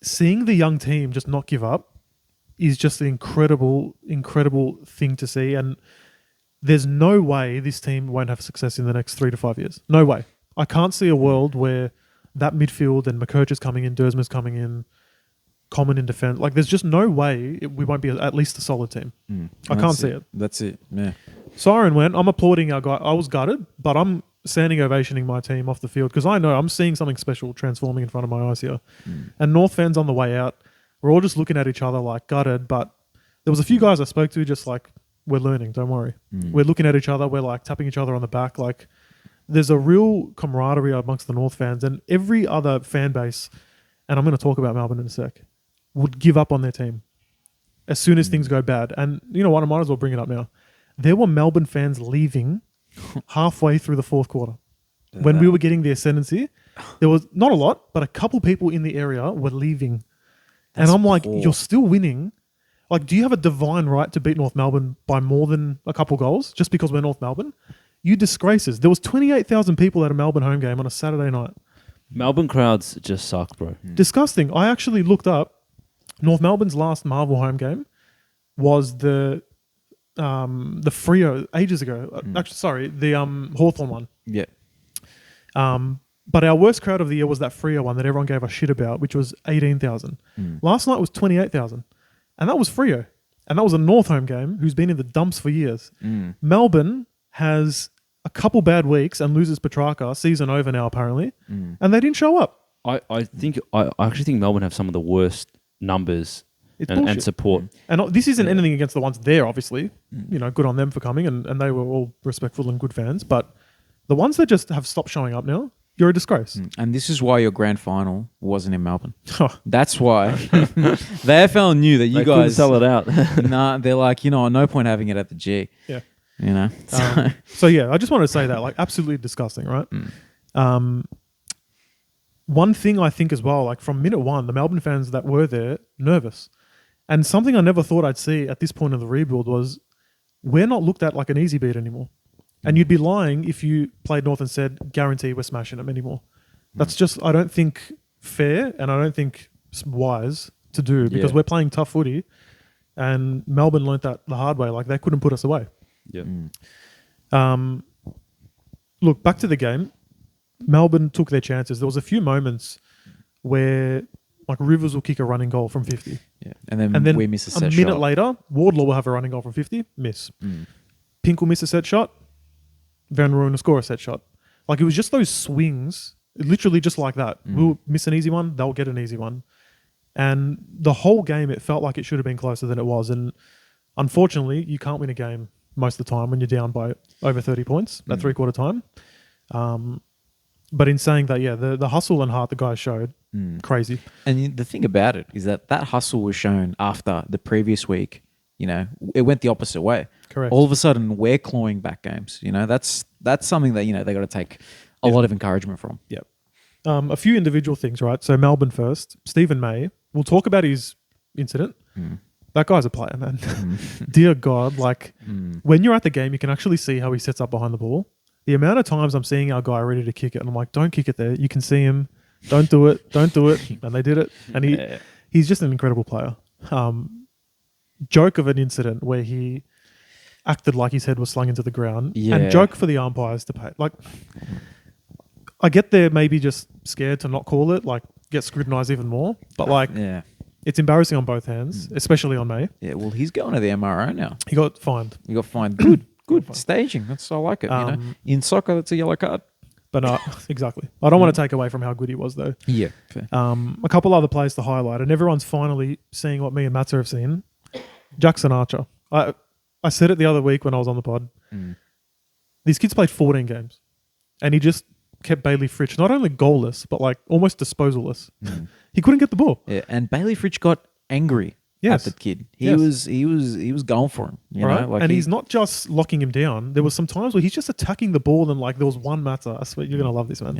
seeing the young team just not give up is just an incredible, incredible thing to see. And there's no way this team won't have success in the next 3 to 5 years. No way. I can't see a world where that midfield and McKercher's coming in, Dersmer's coming in, Common in defense. Like, there's just no way we won't be at least a solid team. I can't see it. That's it. Yeah. Siren went. I'm applauding our guy. I was gutted, but I'm standing ovationing my team off the field because I know I'm seeing something special transforming in front of my eyes here. And North fans on the way out, we're all just looking at each other like gutted, but there was a few guys I spoke to just like, we're learning, don't worry. We're looking at each other, we're like tapping each other on the back. Like, there's a real camaraderie amongst the North fans, and every other fan base, and I'm going to talk about Melbourne in a sec, would give up on their team as soon as things go bad. And you know what? I might as well bring it up now. There were Melbourne fans leaving halfway through the 4th quarter. When we were getting the ascendancy, there was not a lot, but a couple people in the area were leaving. And I'm like, poor. you're still winning. Like, do you have a divine right to beat North Melbourne by more than a couple goals just because we're North Melbourne? You disgraces. There was 28,000 people at a Melbourne home game on a Saturday night. Melbourne crowds just suck, bro. Disgusting. I actually looked up North Melbourne's last Marvel home game was the Freo ages ago. Actually, sorry, the Hawthorn one. Yeah. But our worst crowd of the year was that Freo one that everyone gave a shit about, which was 18,000. Last night was 28,000. And that was Freo. And that was a North home game who's been in the dumps for years. Melbourne has a couple bad weeks and loses Petrarca, season over now apparently, and they didn't show up. I actually think Melbourne have some of the worst numbers It's and bullshit. support. And this isn't anything against the ones there, obviously. You know, good on them for coming, and they were all respectful and good fans. But the ones that just have stopped showing up now, you're a disgrace. And this is why your grand final wasn't in Melbourne. Oh, That's why the AFL knew that you They couldn't guys sell it out. Nah, they're like, no point having it at the G. yeah. You know. So yeah, I just want to say that, like, absolutely disgusting, right? One thing I think as well, like from minute one, the Melbourne fans that were there, nervous. And something I never thought I'd see at this point of the rebuild was we're not looked at like an easy beat anymore. And you'd be lying if you played North and said, guarantee we're smashing them anymore. That's just, I don't think, fair, and I don't think wise to do, because Yeah. we're playing tough footy, and Melbourne learnt that the hard way. Like, they couldn't put us away. Yeah. Look, back to the game. Melbourne took their chances. There was a few moments where, like, Rivers will kick a running goal from 50. Yeah. And then we miss a set minute shot. later, Wardlaw will have a running goal from 50, miss. Pink will miss a set shot, Van Rooyen will score a set shot. Like, it was just those swings, literally just like that. We'll miss an easy one, they'll get an easy one. And the whole game, it felt like it should have been closer than it was. And unfortunately, you can't win a game most of the time when you're down by over 30 points at three-quarter time. But in saying that, yeah, the hustle and heart the guys showed, crazy. And the thing about it is that hustle was shown after the previous week. You know, it went the opposite way. Correct. All of a sudden, we're clawing back games. You know, that's something that, they got to take a lot of encouragement from. Yep. A few individual things, right? So Melbourne first. Stephen May. We'll talk about his incident. That guy's a player, man. Dear God, like when you're at the game, you can actually see how he sets up behind the ball. The amount of times I'm seeing our guy ready to kick it, and I'm like, don't kick it there. You can see him. Don't do it. Don't do it. And they did it. And he's just an incredible player. Joke of an incident where he acted like his head was slung into the ground. Yeah. And joke for the umpires to pay. Like, I get they're maybe just scared to not call it, like get scrutinized even more. But like, Yeah. it's embarrassing on both hands, especially on May. Yeah. Well, he's going to the MRO now. He got fined. You got fined. Good staging. I like it. In soccer, that's a yellow card. But exactly. I don't want to take away from how good he was, though. Yeah. Fair. A couple other players to highlight, and everyone's finally seeing what me and Matza have seen. Jackson Archer. I said it the other week when I was on the pod. These kids played 14 games, and he just kept Bailey Fritsch not only goalless, but like almost disposalless. He couldn't get the ball. Yeah. And Bailey Fritsch got angry Yes. at the kid. Yes. He was going for him. You Right? know? Like and he's not just locking him down. There was some times where he's just attacking the ball, and like there was one Matza. I swear you're gonna love this, man.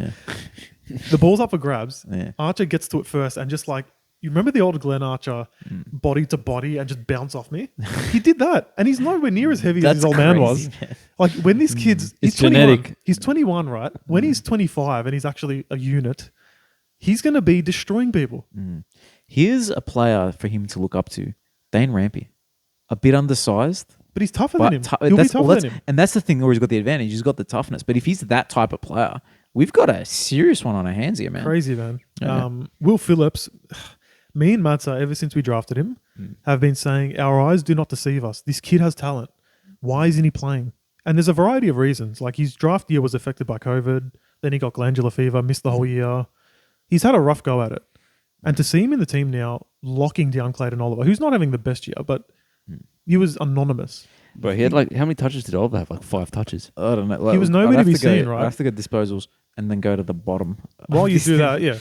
Yeah. The ball's up for grabs. Yeah. Archer gets to it first, and just like, you remember the old Glenn Archer body to body and just bounce off me? He did that. And he's nowhere near as heavy as That's his old man was. crazy, man. Like when this kid's It's he's 21. genetic. He's 21, right? When he's 25 and he's actually a unit, he's going to be destroying people. Here's a player for him to look up to. Dane Rampy. A bit undersized. But he's tougher But than him. He'll be tougher than him. And that's the thing where he's got the advantage. He's got the toughness. But if he's that type of player, we've got a serious one on our hands here, man. Crazy, man. Yeah. Will Phillips, me and Matza, ever since we drafted him, have been saying our eyes do not deceive us. This kid has talent. Why isn't he playing? And there's a variety of reasons. Like his draft year was affected by COVID. Then he got glandular fever, missed the whole year. He's had a rough go at it. And to see him in the team now, locking down Clayton Oliver, who's not having the best year, but he was anonymous. Bro, he had like, how many touches did Oliver have? Like 5 touches. I don't know. Like, He was nowhere I'd to have be go- seen, right? I have to go disposals and then go to the bottom. While you do that, yeah.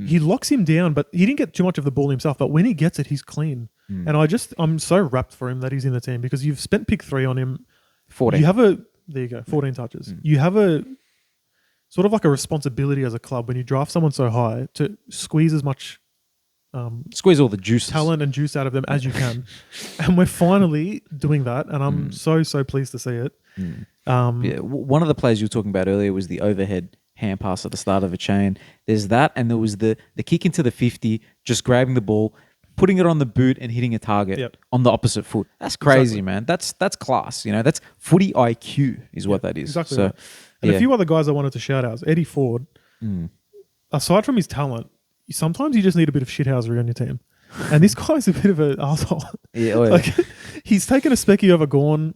He locks him down, but he didn't get too much of the ball himself. But when he gets it, he's clean. And I'm so rapt for him that he's in the team, because you've spent pick 3 on him. 14. You have there you go, 14 touches. You have a sort of like a responsibility as a club when you draft someone so high to squeeze as much Squeeze all the juices. talent and juice out of them as you can. And we're finally doing that, and I'm so pleased to see it. One of the plays you were talking about earlier was the overhead hand pass at the start of a chain. There's that, and there was the kick into the 50, just grabbing the ball, putting it on the boot and hitting a target on the opposite foot. That's crazy, man. That's class. You know, that's footy IQ is what that is. Exactly. So, Right. And a few other guys I wanted to shout out. Eddie Ford, aside from his talent, sometimes you just need a bit of shithousery on your team. And this guy's a bit of an asshole. Yeah, Like, he's taken a specky over Gorn,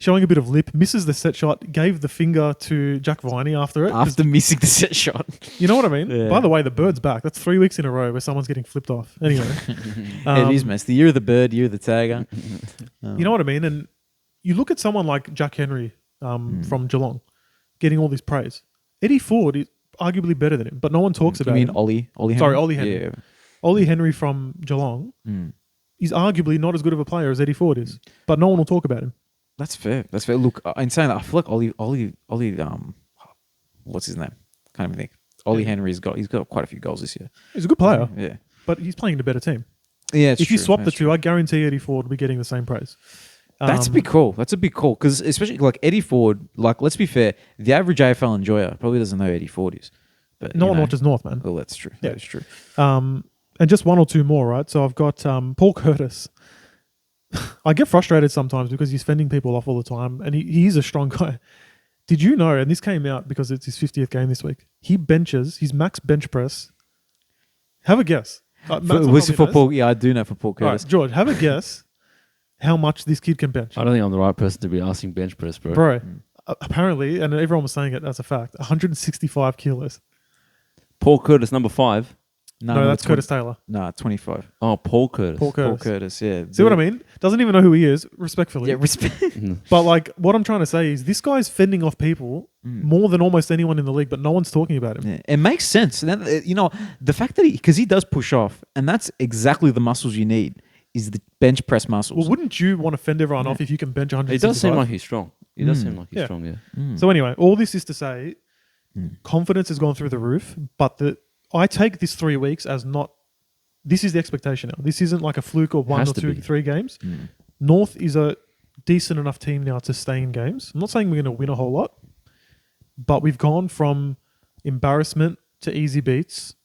showing a bit of lip, misses the set shot, gave the finger to Jack Viney after it. after missing the set shot. You know what I mean? Yeah. By the way, the bird's back. That's 3 weeks in a row where someone's getting flipped off. Anyway. It is, mess. The year of the bird, year of the tagger. You know what I mean? And you look at someone like Jack Henry from Geelong getting all this praise. Eddie Ford is arguably better than him, but no one talks about him. Ollie Henry? Sorry, Ollie Henry. Yeah. Ollie Henry from Geelong is arguably not as good of a player as Eddie Ford is, but no one will talk about him. That's fair. That's fair. Look, in saying that, I feel like Ollie, what's his name? Can't even think. Ollie Henry's he's got quite a few goals this year. He's a good player, Yeah. but he's playing in a better team. Yeah, it's If you true. swap the That's two, I guarantee Eddie Ford will be getting the same praise. That's a big call. That's a big call because especially like Eddie Ford. Like, let's be fair, the average AFL enjoyer probably doesn't know who Eddie Ford is. But No one watches North, man. Well, that's true. Yeah. That is true. And just one or two more, right? So I've got Paul Curtis. I get frustrated sometimes because he's fending people off all the time, and he's a strong guy. Did you know, and this came out because it's his 50th game this week, he benches, his max bench press. Have a guess. For Paul, yeah, I do know for Paul All right, Curtis. George, have a guess how much this kid can bench. I don't think I'm the right person to be asking bench press, bro. Bro, apparently, and everyone was saying it as a fact, 165 kilos. Paul Curtis, number 5. No, that's Curtis Taylor. No, 25. Oh, Paul Curtis. Paul Curtis. Paul Curtis, yeah. See what I mean? Doesn't even know who he is, respectfully. Yeah, respect. But like, what I'm trying to say is this guy's fending off people more than almost anyone in the league, but no one's talking about him. Yeah, it makes sense. And then, you know, the fact that because he does push off, and that's exactly the muscles you need, is the bench press muscles. Well, wouldn't you want to fend everyone off if you can bench 165? It does seem like he's strong. He does seem like he's Yeah. strong, yeah. So anyway, all this is to say, confidence has gone through the roof, but I take this 3 weeks as not. This is the expectation now. This isn't like a fluke or one Has or to two, be. 3 games. North is a decent enough team now to stay in games. I'm not saying we're going to win a whole lot, but we've gone from embarrassment to easy beats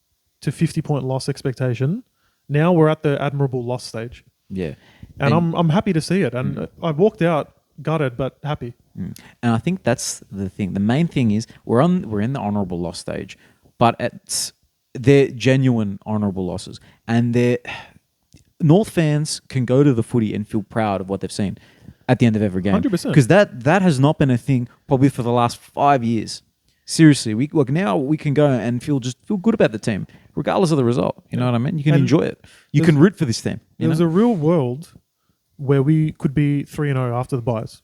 to 50-point loss expectation. Now we're at the admirable loss stage, Yeah. and I'm happy to see it. And I walked out gutted but happy. And I think that's the thing. The main thing is we're in the honourable loss stage, but they're genuine honourable losses, and North fans can go to the footy and feel proud of what they've seen at the end of every game. 100%. Because that has not been a thing probably for the last 5 years. Seriously, now we can go and feel good about the team, regardless of the result. You know what I mean? You can And enjoy it. You can root for this team. You There's know? a real world where we could be 3-0 after the buys.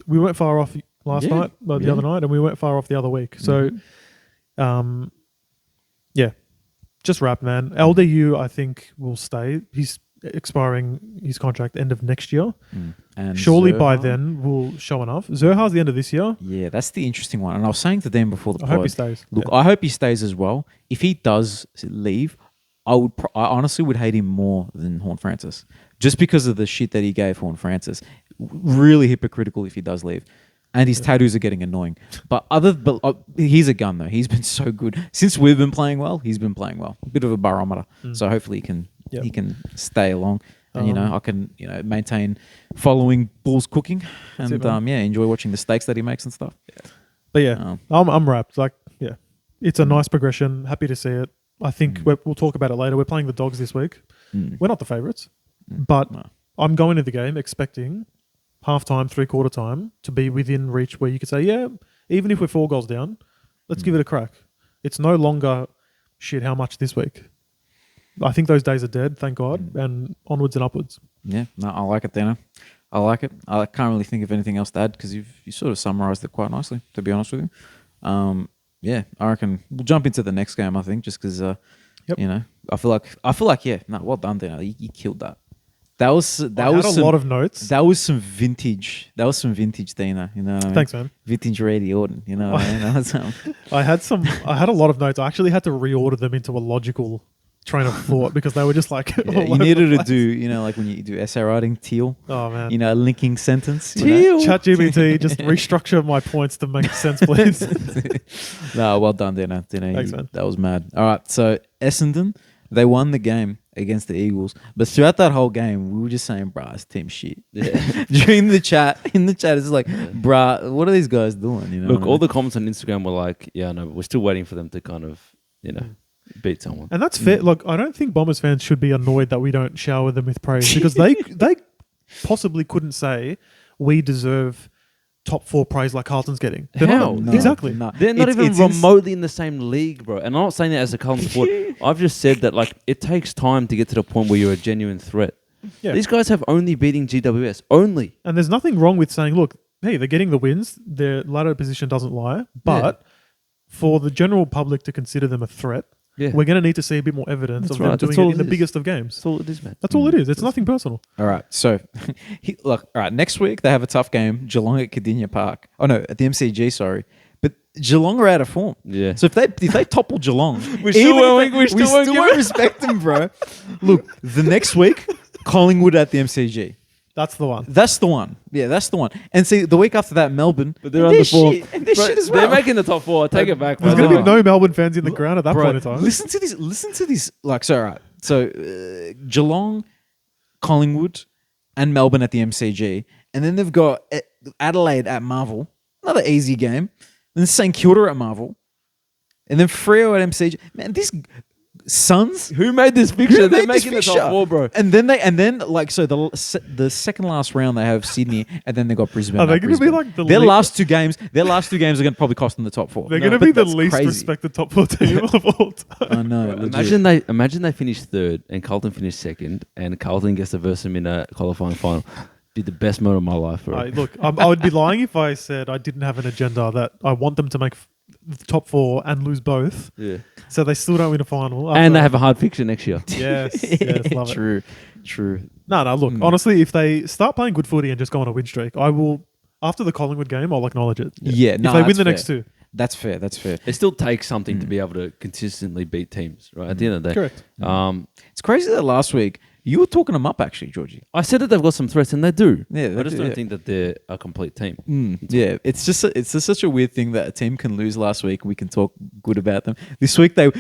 We weren't far off last Yeah. night, but the other night, and we weren't far off the other week. So, yeah, just wrap, man. LDU, I think, will stay. He's expiring his contract end of next year. And Surely by Zerha- then we'll show enough. Zerha's the end of this year. Yeah, that's the interesting one. And I was saying to them before the I pod, hope he stays. Look, Yeah. I hope he stays as well. If he does leave, I honestly would hate him more than Horn Francis, just because of the shit that he gave Horn Francis. Really hypocritical if he does leave, and his tattoos are getting annoying. But he's a gun though. He's been so good since we've been playing well. He's been playing well. A bit of a barometer. So hopefully he can stay along. And I can maintain following Bull's cooking and it, man. enjoy watching the steaks that he makes and stuff. But yeah, I'm wrapped. Like, yeah, it's a nice progression. Happy to see it. I think we'll talk about it later. We're playing the Dogs this week. We're not the favourites, but No. I'm going to the game expecting half-time, three-quarter time to be within reach where you could say, yeah, even if we're 4 goals down, let's give it a crack. It's no longer, shit, how much this week? I think those days are dead, thank God, and onwards and upwards. Yeah, no, I like it, Dana. I like it. I can't really think of anything else to add because you sort of summarised it quite nicely, to be honest with you. Yeah, I reckon we'll jump into the next game. I think just because I feel like well done, Dana. You killed that. That was I had a lot of notes. That was some vintage. That was some vintage Dana. You know what I mean? Thanks, man. Vintage Randy Orton. You know what I mean? That was, I had a lot of notes. I actually had to reorder them into a logical train of thought because they were just like, Yeah, all you over needed the to place. do, like when you do essay writing, teal. Oh man, You know, a linking sentence. you know? ChatGPT, just restructure my points to make sense, please. No, well done, Dino. Thanks, man. That was mad. All right, so Essendon, they won the game against the Eagles, but throughout that whole game, we were just saying, "Bruh, it's team shit." Yeah. During the chat, it's like, "Bruh, what are these guys doing?" You know, Look, all the comments on Instagram were like, "Yeah, no, we're still waiting for them to kind of, beat someone." And that's fair. Look, I don't think Bombers fans should be annoyed that we don't shower them with praise because they possibly couldn't say we deserve top 4 praise like Carlton's getting. They're How? not, No, exactly. no. They're not It's even remotely in the same league, bro. And I'm not saying that as a Carlton supporter. I've just said that like it takes time to get to the point where you're a genuine threat. Yeah. These guys have only beating GWS. Only. And there's nothing wrong with saying, look, hey, they're getting the wins. Their ladder position doesn't lie. But for the general public to consider them a threat, Yeah. we're going to need to see a bit more evidence That's of right. them That's doing all it in it the is. biggest of games. That's all it is, man. That's all it is. It's nothing personal. All right, so look, all right. Next week they have a tough game, Geelong at Cardinia Park. Oh no, at the MCG. Sorry, but Geelong are out of form. Yeah. So if they topple Geelong, We still won't give it. respect them, bro. Look, the next week, Collingwood at the MCG. That's the one. That's the one. Yeah, that's the one. And see, the week after that, Melbourne. But they're and under form. shit, and they're Bro, shit as well. They're making the top 4. I take it back. There's bro. going to be no Melbourne fans in the ground at that Bro, point in time. Listen to this. Like, so, all right. So, Geelong, Collingwood, and Melbourne at the MCG. And then they've got Adelaide at Marvel. Another easy game. Then St Kilda at Marvel. And then Freo at MCG. Man, these Suns. Who made this picture? Who They're made this making the top fixture? 4, bro. And then like so the second last round they have Sydney and then they got Brisbane. Are they at going to be Brisbane. like the their least- last two games? Their last two games are going to probably cost them the top 4. They're No, going to but be the that's least crazy. respected top 4 team of all time. I know. legit. Imagine they finish 3rd and Carlton finish 2nd and Carlton gets to verse them in a qualifying final. Be the best moment of my life, bro. Look, I would be lying if I said I didn't have an agenda that I want them to make the top 4 and lose both. Yeah. So they still don't win a final. And they have a hard fixture next year. Yes, love it. True. No, look, honestly, if they start playing good footy and just go on a win streak, I will, after the Collingwood game, I'll acknowledge it. Yeah, If no, they win that's the next fair. two. That's fair. It still takes something to be able to consistently beat teams, right? At the end of the day. Correct. It's crazy that last week you were talking them up, actually, Georgie. I said that they've got some threats, and they do. Yeah, they I just do, don't yeah. think that they're a complete team. Yeah, it's just such a weird thing that a team can lose last week and we can talk good about them. This week, the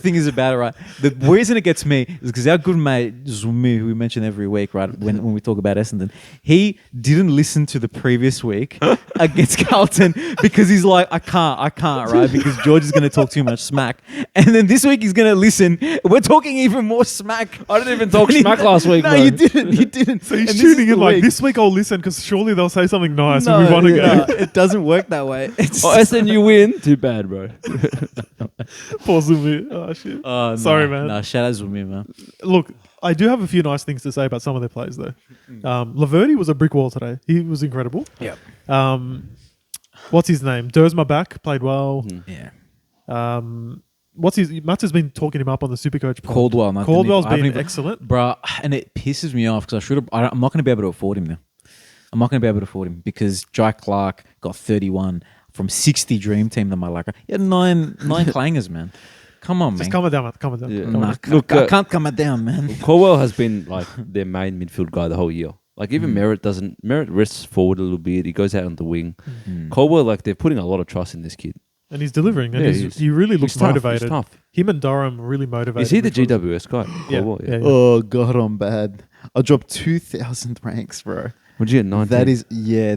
thing is about it, right? The reason it gets me is because our good mate Zumi, who we mention every week, right, when we talk about Essendon, he didn't listen to the previous week against Carlton because he's like, I can't, right? Because George is going to talk too much smack, and then this week he's going to listen. We're talking even more smack. I didn't even talk smack last week, No, bro. you didn't. So he's And this is tuning the in like, week. this week I'll listen because surely they'll say something nice and we won a No, game. it doesn't work that way. It's Oh, SNU win? Too bad, bro. Poor Zumi. Oh, shit. Sorry, man. No, shout out to me, man. Look, I do have a few nice things to say about some of their plays, though. Laverde was a brick wall today. He was incredible. Yeah. What's his name? Dersma back, played well. Yeah. Mats has been talking him up on the Supercoach pod. Caldwell, man. Caldwell's I haven't been even- excellent. Bruh, and it pisses me off because I'm not going to be able to afford him now. I'm not going to be able to afford him because Jai Clark got 31 from 60 Dream Team that I like. He had nine clangers, man. Come on, man. Just calm it down, Matt. Calm it down. Yeah. Calm it Nah, down. Look, I can't come it down, man. Caldwell has been like their main midfield guy the whole year. Like even Merritt rests forward a little bit. He goes out on the wing. Caldwell, like they're putting a lot of trust in this kid. And he's delivering. And Yeah, he really looks he's tough, motivated. He's tough. Him and Durham really motivated. Is he the because- GWS guy? Yeah. Caldwell, Yeah. Oh, God, I'm bad. I dropped 2,000 ranks, bro. Would you get 19?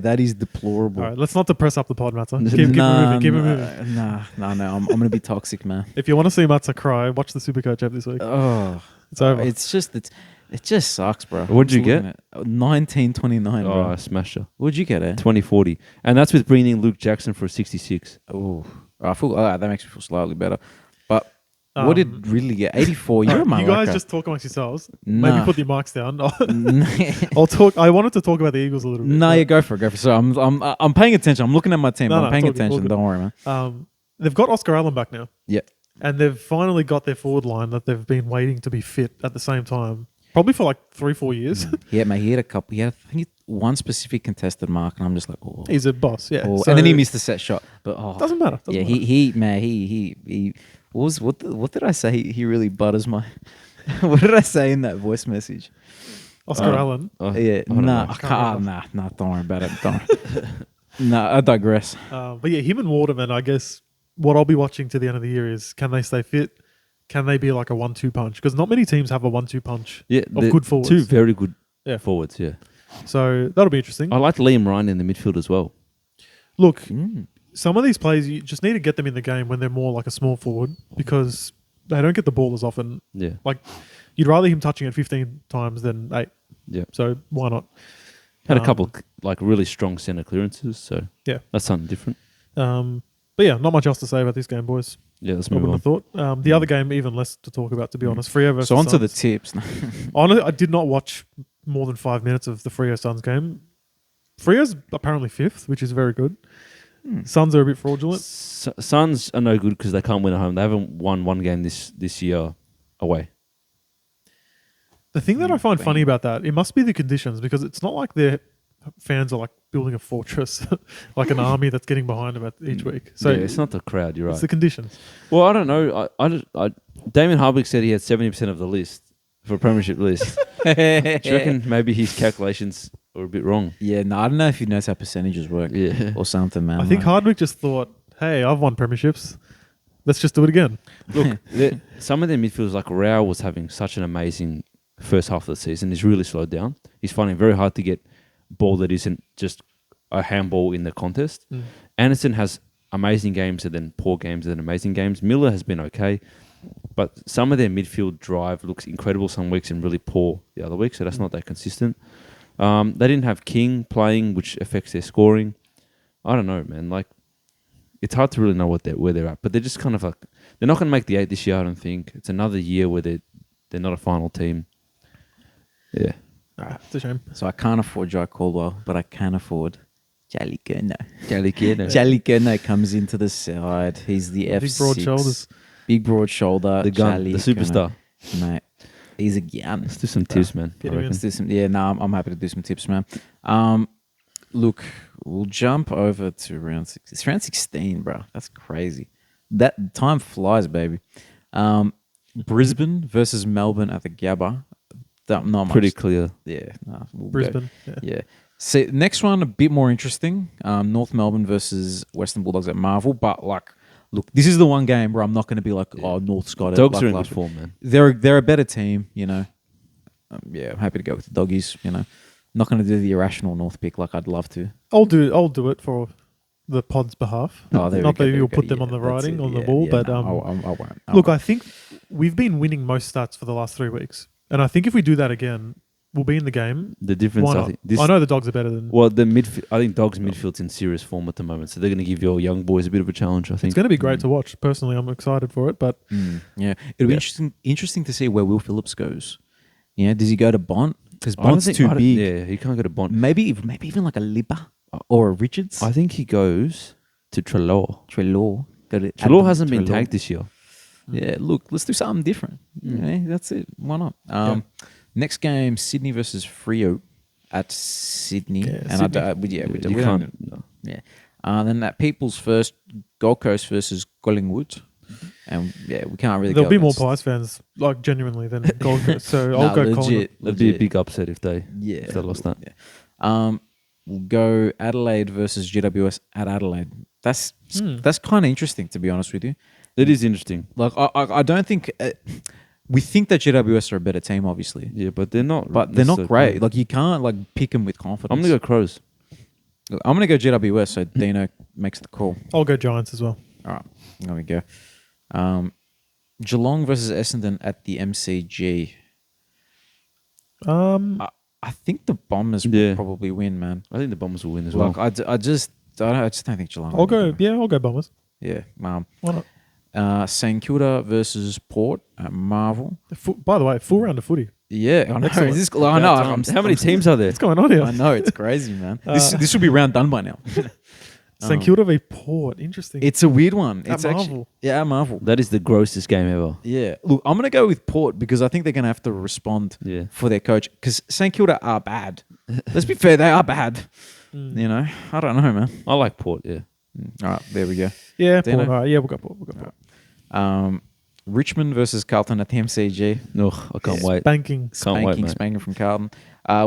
That is deplorable. All right, let's not depress up the pod, Matza. Keep it moving. Keep it moving. Nah. I'm going to be toxic, man. If you want to see Matza cry, watch the Supercoach app this week. Oh, It's over. it just sucks, bro. What'd you I'm just get? looking at 1929, Oh, bro. I smashed her. What'd you get, eh? 2040. And that's with bringing in Luke Jackson for a 66. Oh, I feel that makes me feel slightly better. But what did really get 84? You're a you guys Malacca. just talk amongst yourselves. Nah. Maybe put your mics down. no, I'll talk. I wanted to talk about the Eagles a little bit. you go for it. So I'm paying attention. I'm looking at my team. No, I'm paying it's all good, all attention. good. Don't worry, man. They've got Oscar Allen back now, Yeah. and they've finally got their forward line that they've been waiting to be fit at the same time, probably for like 3-4 years. Yeah, mate. He had a couple. He had, I think, one specific contested mark, and I'm just like, oh. He's a boss, yeah. Oh, So- and then he missed the set shot. But Doesn't matter. Doesn't matter. he what did I say? He really butters my. What did I say in that voice message? Oscar Allen. Yeah, I don't know. nah, don't worry about it. Don't. Nah, I digress. But yeah, him and Waterman, I guess what I'll be watching to the end of the year is can they stay fit? Can they be like a 1-2 punch? Because not many teams have a 1-2 punch Yeah, of good forwards. two very good Yeah. forwards. Yeah, So that'll be interesting. I like Liam Ryan in the midfield as well. Look, some of these players, you just need to get them in the game when they're more like a small forward because they don't get the ball as often. Yeah, Like, you'd rather him touching it 15 times than 8. yeah. So why not? Had a couple like really strong centre clearances, so Yeah. that's something different. But yeah, not much else to say about this game, boys. Yeah, let's I move wouldn't on. have thought. The other game, even less to talk about, to be honest. Freo versus So on to the Suns. tips. Honestly, I did not watch more than 5 minutes of the Freo Suns game. Freo's apparently 5th, which is very good. Suns are a bit fraudulent. Suns are no good because they can't win at home. They haven't won one game this year away. The thing that I find funny about that, it must be the conditions because it's not like their fans are like building a fortress, like an army that's getting behind them each week. So Yeah, it's not the crowd. You're it's right. the conditions. Well, I don't know. Damien Harvick said he had 70% of the list for a premiership list. Do you reckon maybe his calculations are a bit wrong? Yeah, no, I don't know if he knows how percentages work Yeah. or something, man. I think like- Hardwick just thought, hey, I've won premierships. Let's just do it again. Look, some of their midfielders, like Rao, was having such an amazing first half of the season. He's really slowed down. He's finding it very hard to get ball that isn't just a handball in the contest. Anderson has amazing games and then poor games and then amazing games. Miller has been okay, but some of their midfield drive looks incredible some weeks and really poor the other week, so that's not that consistent. They didn't have King playing, which affects their scoring. I don't know, man. Like, it's hard to really know where they're at, but they're just kind of like they're not going to make the 8 this year. I don't think it's another year where they're not a final team. Yeah, It's a shame. So I can't afford Jai Caldwell, but I can afford Jali Kerno. Galliano. Jali Kerno comes into the side. He's the F6. Big broad shoulders. Big broad shoulder. The gun, Jali the superstar. Kerno. Mate, he's a gun. Let's do some tips, man. Get I him in. reckon. Let's do some. Yeah, no, I'm happy to do some tips, man. Look, we'll jump over to round 6. It's round 16, bro. That's crazy. That time flies, baby. Brisbane versus Melbourne at the Gabba. Not much. Pretty clear. Yeah. Nah, we'll go. Brisbane. Yeah. Yeah. So next one, a bit more interesting. North Melbourne versus Western Bulldogs at Marvel. But like, look, this is the one game where I'm not going to be like, oh, North's got it. Dogs like are in last good form, man. They're a better team, you know. Yeah, I'm happy to go with the Doggies. You know, not going to do the irrational North pick like I'd love to. I'll do it for the pod's behalf. Oh, there we Not go, that there you'll we go. put them Yeah, on the that's writing it. on the Yeah, ball, yeah, but no, I won't. look, I think we've been winning most stats for the last 3 weeks, and I think if we do that again, we'll be in the game. The difference, Why I not? think. I know the Dogs are better than. Well, the midfield. I think Dogs midfield's in serious form at the moment, so they're going to give your young boys a bit of a challenge. I think It's going to be great to watch. Personally, I'm excited for it, but Yeah, it'll be Yeah. interesting to see where Will Phillips goes. Yeah, does he go to Bont? Because I don't Bont's think- too I don't- big. Yeah, he can't go to Bond. Maybe even like a Libba or a Richards. I think he goes to Trelaw. Trelaw. Trelaw hasn't been tagged this year. Yeah, look, let's do something different. Yeah, that's it. Why not? Next game, Sydney versus Freo at Sydney. Yeah, and Sydney. You can't. No. Yeah. Then that People's First, Gold Coast versus Collingwood. And yeah, we can't really there'll go be more against- Pies fans, like genuinely, than Gold Coast. So I'll Nah, go legit, Collingwood. It'd be a legit. big upset if they Yeah. if they lost that. Yeah. We'll go Adelaide versus GWS at Adelaide. That's kind of interesting, to be honest with you. It is interesting. Like I don't think we think that GWS are a better team, obviously, Yeah, but they're not. but they're not necessarily great. great. Like you can't like pick them with confidence. I'm gonna go Crows. I'm gonna go GWS. So Dino makes the call. I'll go Giants as well. All right, there we go. Geelong versus Essendon at the MCG. I think the Bombers will Yeah. probably win, man. I think the Bombers will win as well. Like I just don't think Geelong. I'll go. Yeah, I'll go Bombers. Yeah. Why not? St Kilda versus Port at Marvel. By the way, full round of footy. Yeah, I know. Excellent. Is this, I know. How many teams are there? What's going on here? I know it's crazy, man. This should be round done by now. St Kilda v Port. Interesting. It's a weird one. At It's actually Marvel. at Marvel. That is the grossest game ever. Yeah. Look, I'm gonna go with Port because I think they're gonna have to respond Yeah. for their coach because St Kilda are bad. Let's be fair, they are bad. You know, I don't know, man. I like Port. Yeah. All right, there we go. yeah, Dino? Port. All right, yeah, we'll go Port. Richmond versus Carlton at the MCG. Ugh, I can't wait. Banking. Can't wait, mate. Spanking from Carlton.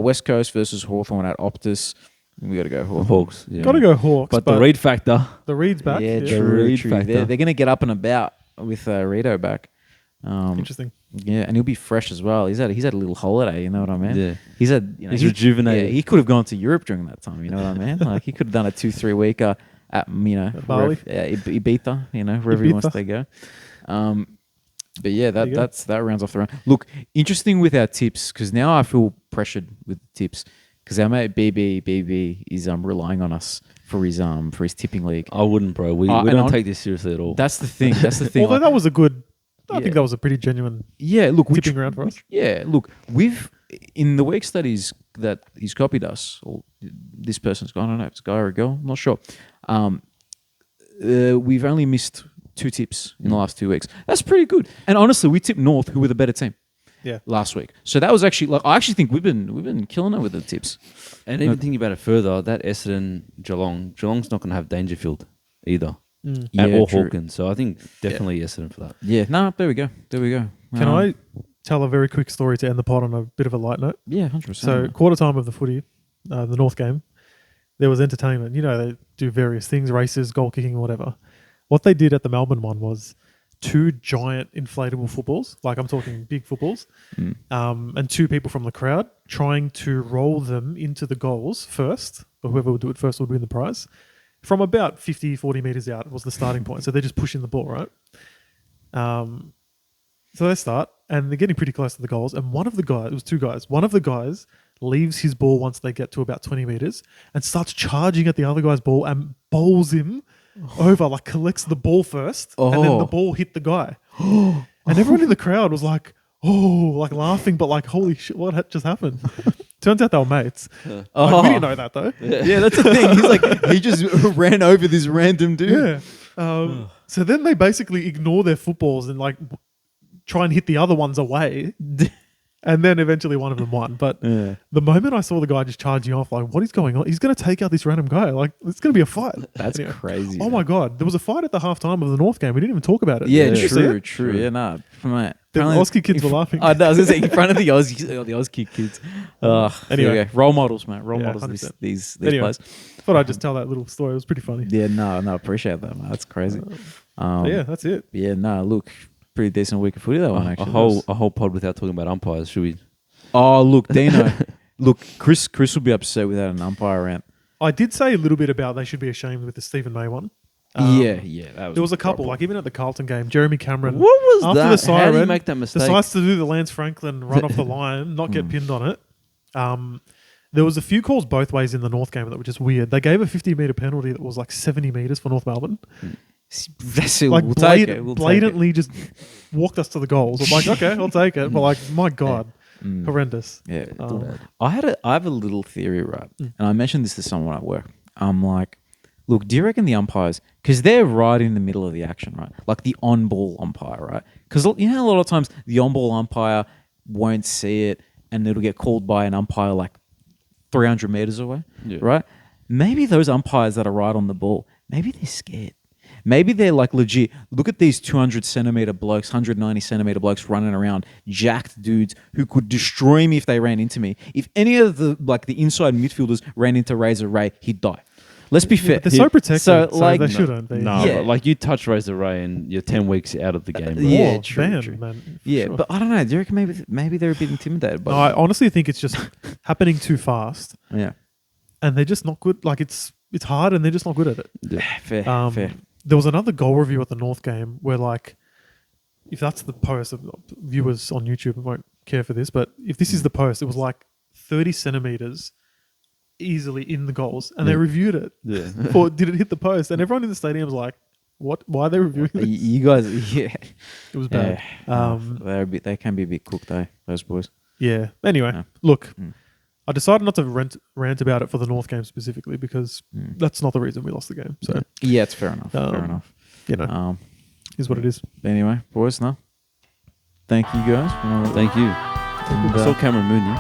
West Coast versus Hawthorn at Optus. We got to go Hawthorn. Hawks. Yeah. Got to go Hawks. But the Reed factor. the Reed's back. Yeah, The true. Reed True. factor. They're going to get up and about with Rito back. Interesting. Yeah, and he'll be fresh as well. He's had a little holiday. You know what I mean? Yeah. He's had. You know, He's rejuvenated. Yeah, he could have gone to Europe during that time. You know what I mean? Like he could have done a 2-3 weeker at Bali? Ibiza. You know, wherever he wants Ibiza. to go. But yeah, There you go. that rounds off the round. Look, interesting with our tips because now I feel pressured with the tips because our mate BB is relying on us for his tipping league. I wouldn't, bro. We and don't take this seriously at all. That's the thing. That's the thing. Although like- that was a good. I Yeah. think that was a pretty genuine yeah, look, tipping round for us. Yeah, look, we've in the week studies that he's copied us, or this person's gone. I don't know if it's a guy or a girl. I'm not sure. We've only missed 2 tips in the last 2 weeks. That's pretty good. And honestly, we tipped North, who were the better team. Yeah. Last week, so that was actually like I actually think we've been killing it with the tips. And even thinking about it further, that Essendon Geelong's not going to have Dangerfield either, or true. Hawkins. So I think definitely Essendon for that. Yeah, no, there we go. Can I tell a very quick story to end the pod on a bit of a light note? Yeah, 100%. So quarter time of the footy, the North game, there was entertainment. You know, they do various things, races, goal kicking, whatever. What they did at the Melbourne one was 2 giant inflatable footballs, like I'm talking big footballs, and 2 people from the crowd trying to roll them into the goals first, or whoever would do it first would win the prize. From about 50, 40 metres out was the starting point. So they're just pushing the ball, right? So they start, and they're getting pretty close to the goals. And one of the guys, it was 2 guys, one of the guys leaves his ball once they get to about 20 metres and starts charging at the other guy's ball and bowls him over, like collects the ball first, and then the ball hit the guy. And everyone in the crowd was like, oh, like laughing, but like, holy shit, what just happened? Turns out they were mates. Like, we didn't know that though. yeah, that's the thing. He's like he just ran over this random dude. Yeah. So then they basically ignore their footballs and like try and hit the other ones away. And then eventually one of them won. But the moment I saw the guy just charging off, like, what is going on? He's going to take out this random guy. Like, it's going to be a fight. That's Anyway. crazy. Oh my God. There was a fight at the halftime of the North game. We didn't even talk about it. Yeah, Did you see true, it? true. Yeah, no. Mate, The apparently- Aussie kids were laughing. I know, I was going to say, in front of the Aussie kids. Anyway. Anyway, role models, mate. Role Yeah, models, 100%. these Anyway. players. Thought I'd just tell that little story. It was pretty funny. Yeah, no, appreciate that, man. That's crazy. But yeah, that's it. Yeah, no, look, pretty decent week of footy, that one, A actually. whole pod without talking about umpires. Should we? Oh, look, Dino. Look, Chris will be upset without an umpire rant. I did say a little bit about they should be ashamed with the Stephen May one. Yeah. That There was a couple, like even at the Carlton game, Jeremy Cameron. What was after that? the siren, How did he make that mistake? decides to do the Lance Franklin run off the line, not get pinned on it. There was a few calls both ways in the North game that were just weird. They gave a 50-metre penalty that was like 70 metres for North Melbourne. That's it. Like We'll take it. We'll take it. blatantly just walked us to the goals. I'm like, okay, I'll take it. But like, my God, horrendous. Yeah. Um, I have a little theory, right? And I mentioned this to someone at work. I'm like, look, do you reckon the umpires, because they're right in the middle of the action, right? Like the on-ball umpire, right? Because you know a lot of times the on-ball umpire won't see it and it'll get called by an umpire like 300 meters away, right? Maybe those umpires that are right on the ball, maybe they're scared. Maybe they're like legit. Look at these 200 centimeter blokes, 190 centimeter blokes running around, jacked dudes who could destroy me if they ran into me. If any of the inside midfielders ran into Razor Ray, he'd die. Let's be fair. They're so protected, so like they shouldn't be. No, Yeah. but like you touch Razor Ray and you're 10 weeks out of the game. Bro. Yeah, Oh, true, banned, true. man, for Yeah, sure. but I don't know. Do you reckon maybe they're a bit intimidated by No, I honestly think it's just happening too fast, yeah. and they're just not good. Like it's hard, and they're just not good at it. Fair. There was another goal review at the North game where, like, if that's the post, viewers on YouTube won't care for this, but if this is the post, it was like 30 centimeters easily in the goals, and they reviewed it. Yeah. For did it hit the post? And everyone in the stadium was like, "What? Why are they reviewing this?" You guys, yeah. It was bad. They can be a bit cooked, though, those boys. Yeah. Anyway, Yeah. look, I decided not to rant about it for the North game specifically because that's not the reason we lost the game. So, Yeah, it's fair enough. Fair Um, enough. you know, is what it is. Anyway, boys, no. Thank you guys. Thank you. And, I saw Cameron Mooney.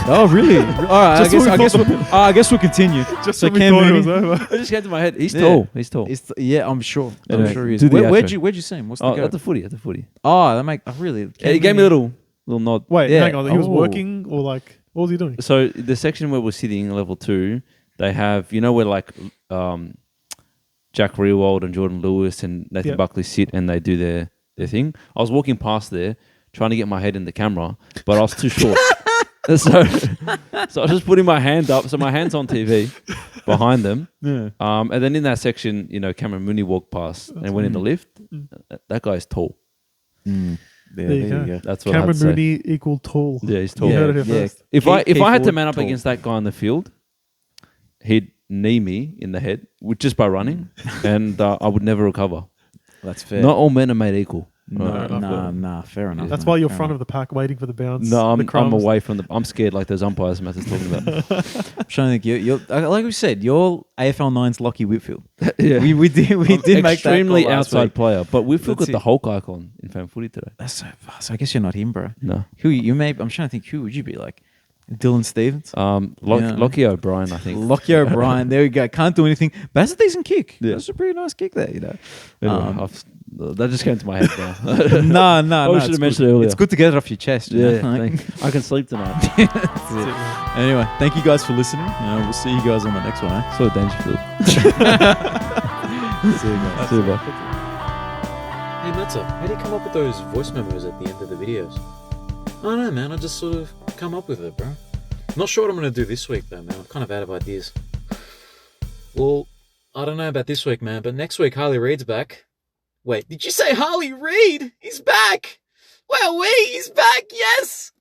Oh, really? All right. Just when we thought I guess we'll continue. Just So when we Cam thought it Mooney- was over. It just came to my head. He's Yeah. tall. He's tall. Yeah, I'm sure. I'm Anyway, sure he is. do the Where'd outro. you see him? What's the Oh, go? at the footy. At the footy. Oh, that make really. Yeah, he gave me a little nod. Wait, Yeah. hang on. He was Oh. working or like, what was he doing? So the section where we're sitting, level 2, they have, where like Jack Rewald and Jordan Lewis and Nathan Yep. Buckley sit and they do their thing. I was walking past there trying to get my head in the camera, but I was too short. so I was just putting my hand up. So my hand's on TV behind them. Yeah. And then in that section, Cameron Mooney walked past and went in the lift. That guy's tall. Yeah, There you go. That's what I had Cameron to say. Mooney equal tall. Yeah, he's tall. You heard it here Yeah. first. If I Key had to forward, man up tall. against that guy on the field, he'd knee me in the head just by running, and I would never recover. That's fair. Not all men are made equal. No, Right. nah, fair enough. That's man, why you're fair front enough. of the pack waiting for the bounce. No, the I'm crumbs. away from I'm scared like those umpires Matt is talking about. I'm trying to think. You're like we said, you're AFL 9's Lockie Whitfield. Yeah. We did make that extremely call last outside week. player, but we've got That's the it. Hulk icon in fan footy today. That's so I guess you're not him, bro. No, Who you may? I'm trying to think. Who would you be like? Dylan Stevens, Yeah. Lockie O'Brien, I think. Lockie O'Brien. There we go. Can't do anything. But that's a decent kick. Yeah. That's a pretty nice kick there. Anyway, that just came to my head now. No. should have mentioned it earlier. It's good to get it off your chest. You Yeah, know? Like- I can sleep tonight. That's it. Anyway, thank you guys for listening. We'll see you guys on the next one. Eh? So Dangerfield. See you guys. See you, bye. Hey, Matza, how do you come up with those voice memos at the end of the videos? I don't know, man. I just sort of come up with it, bro. Not sure what I'm going to do this week, though, man. I'm kind of out of ideas. Well, I don't know about this week, man, but next week Harley Reid's back. Wait, did you say Harley Reid? He's back! Well, he's back, yes!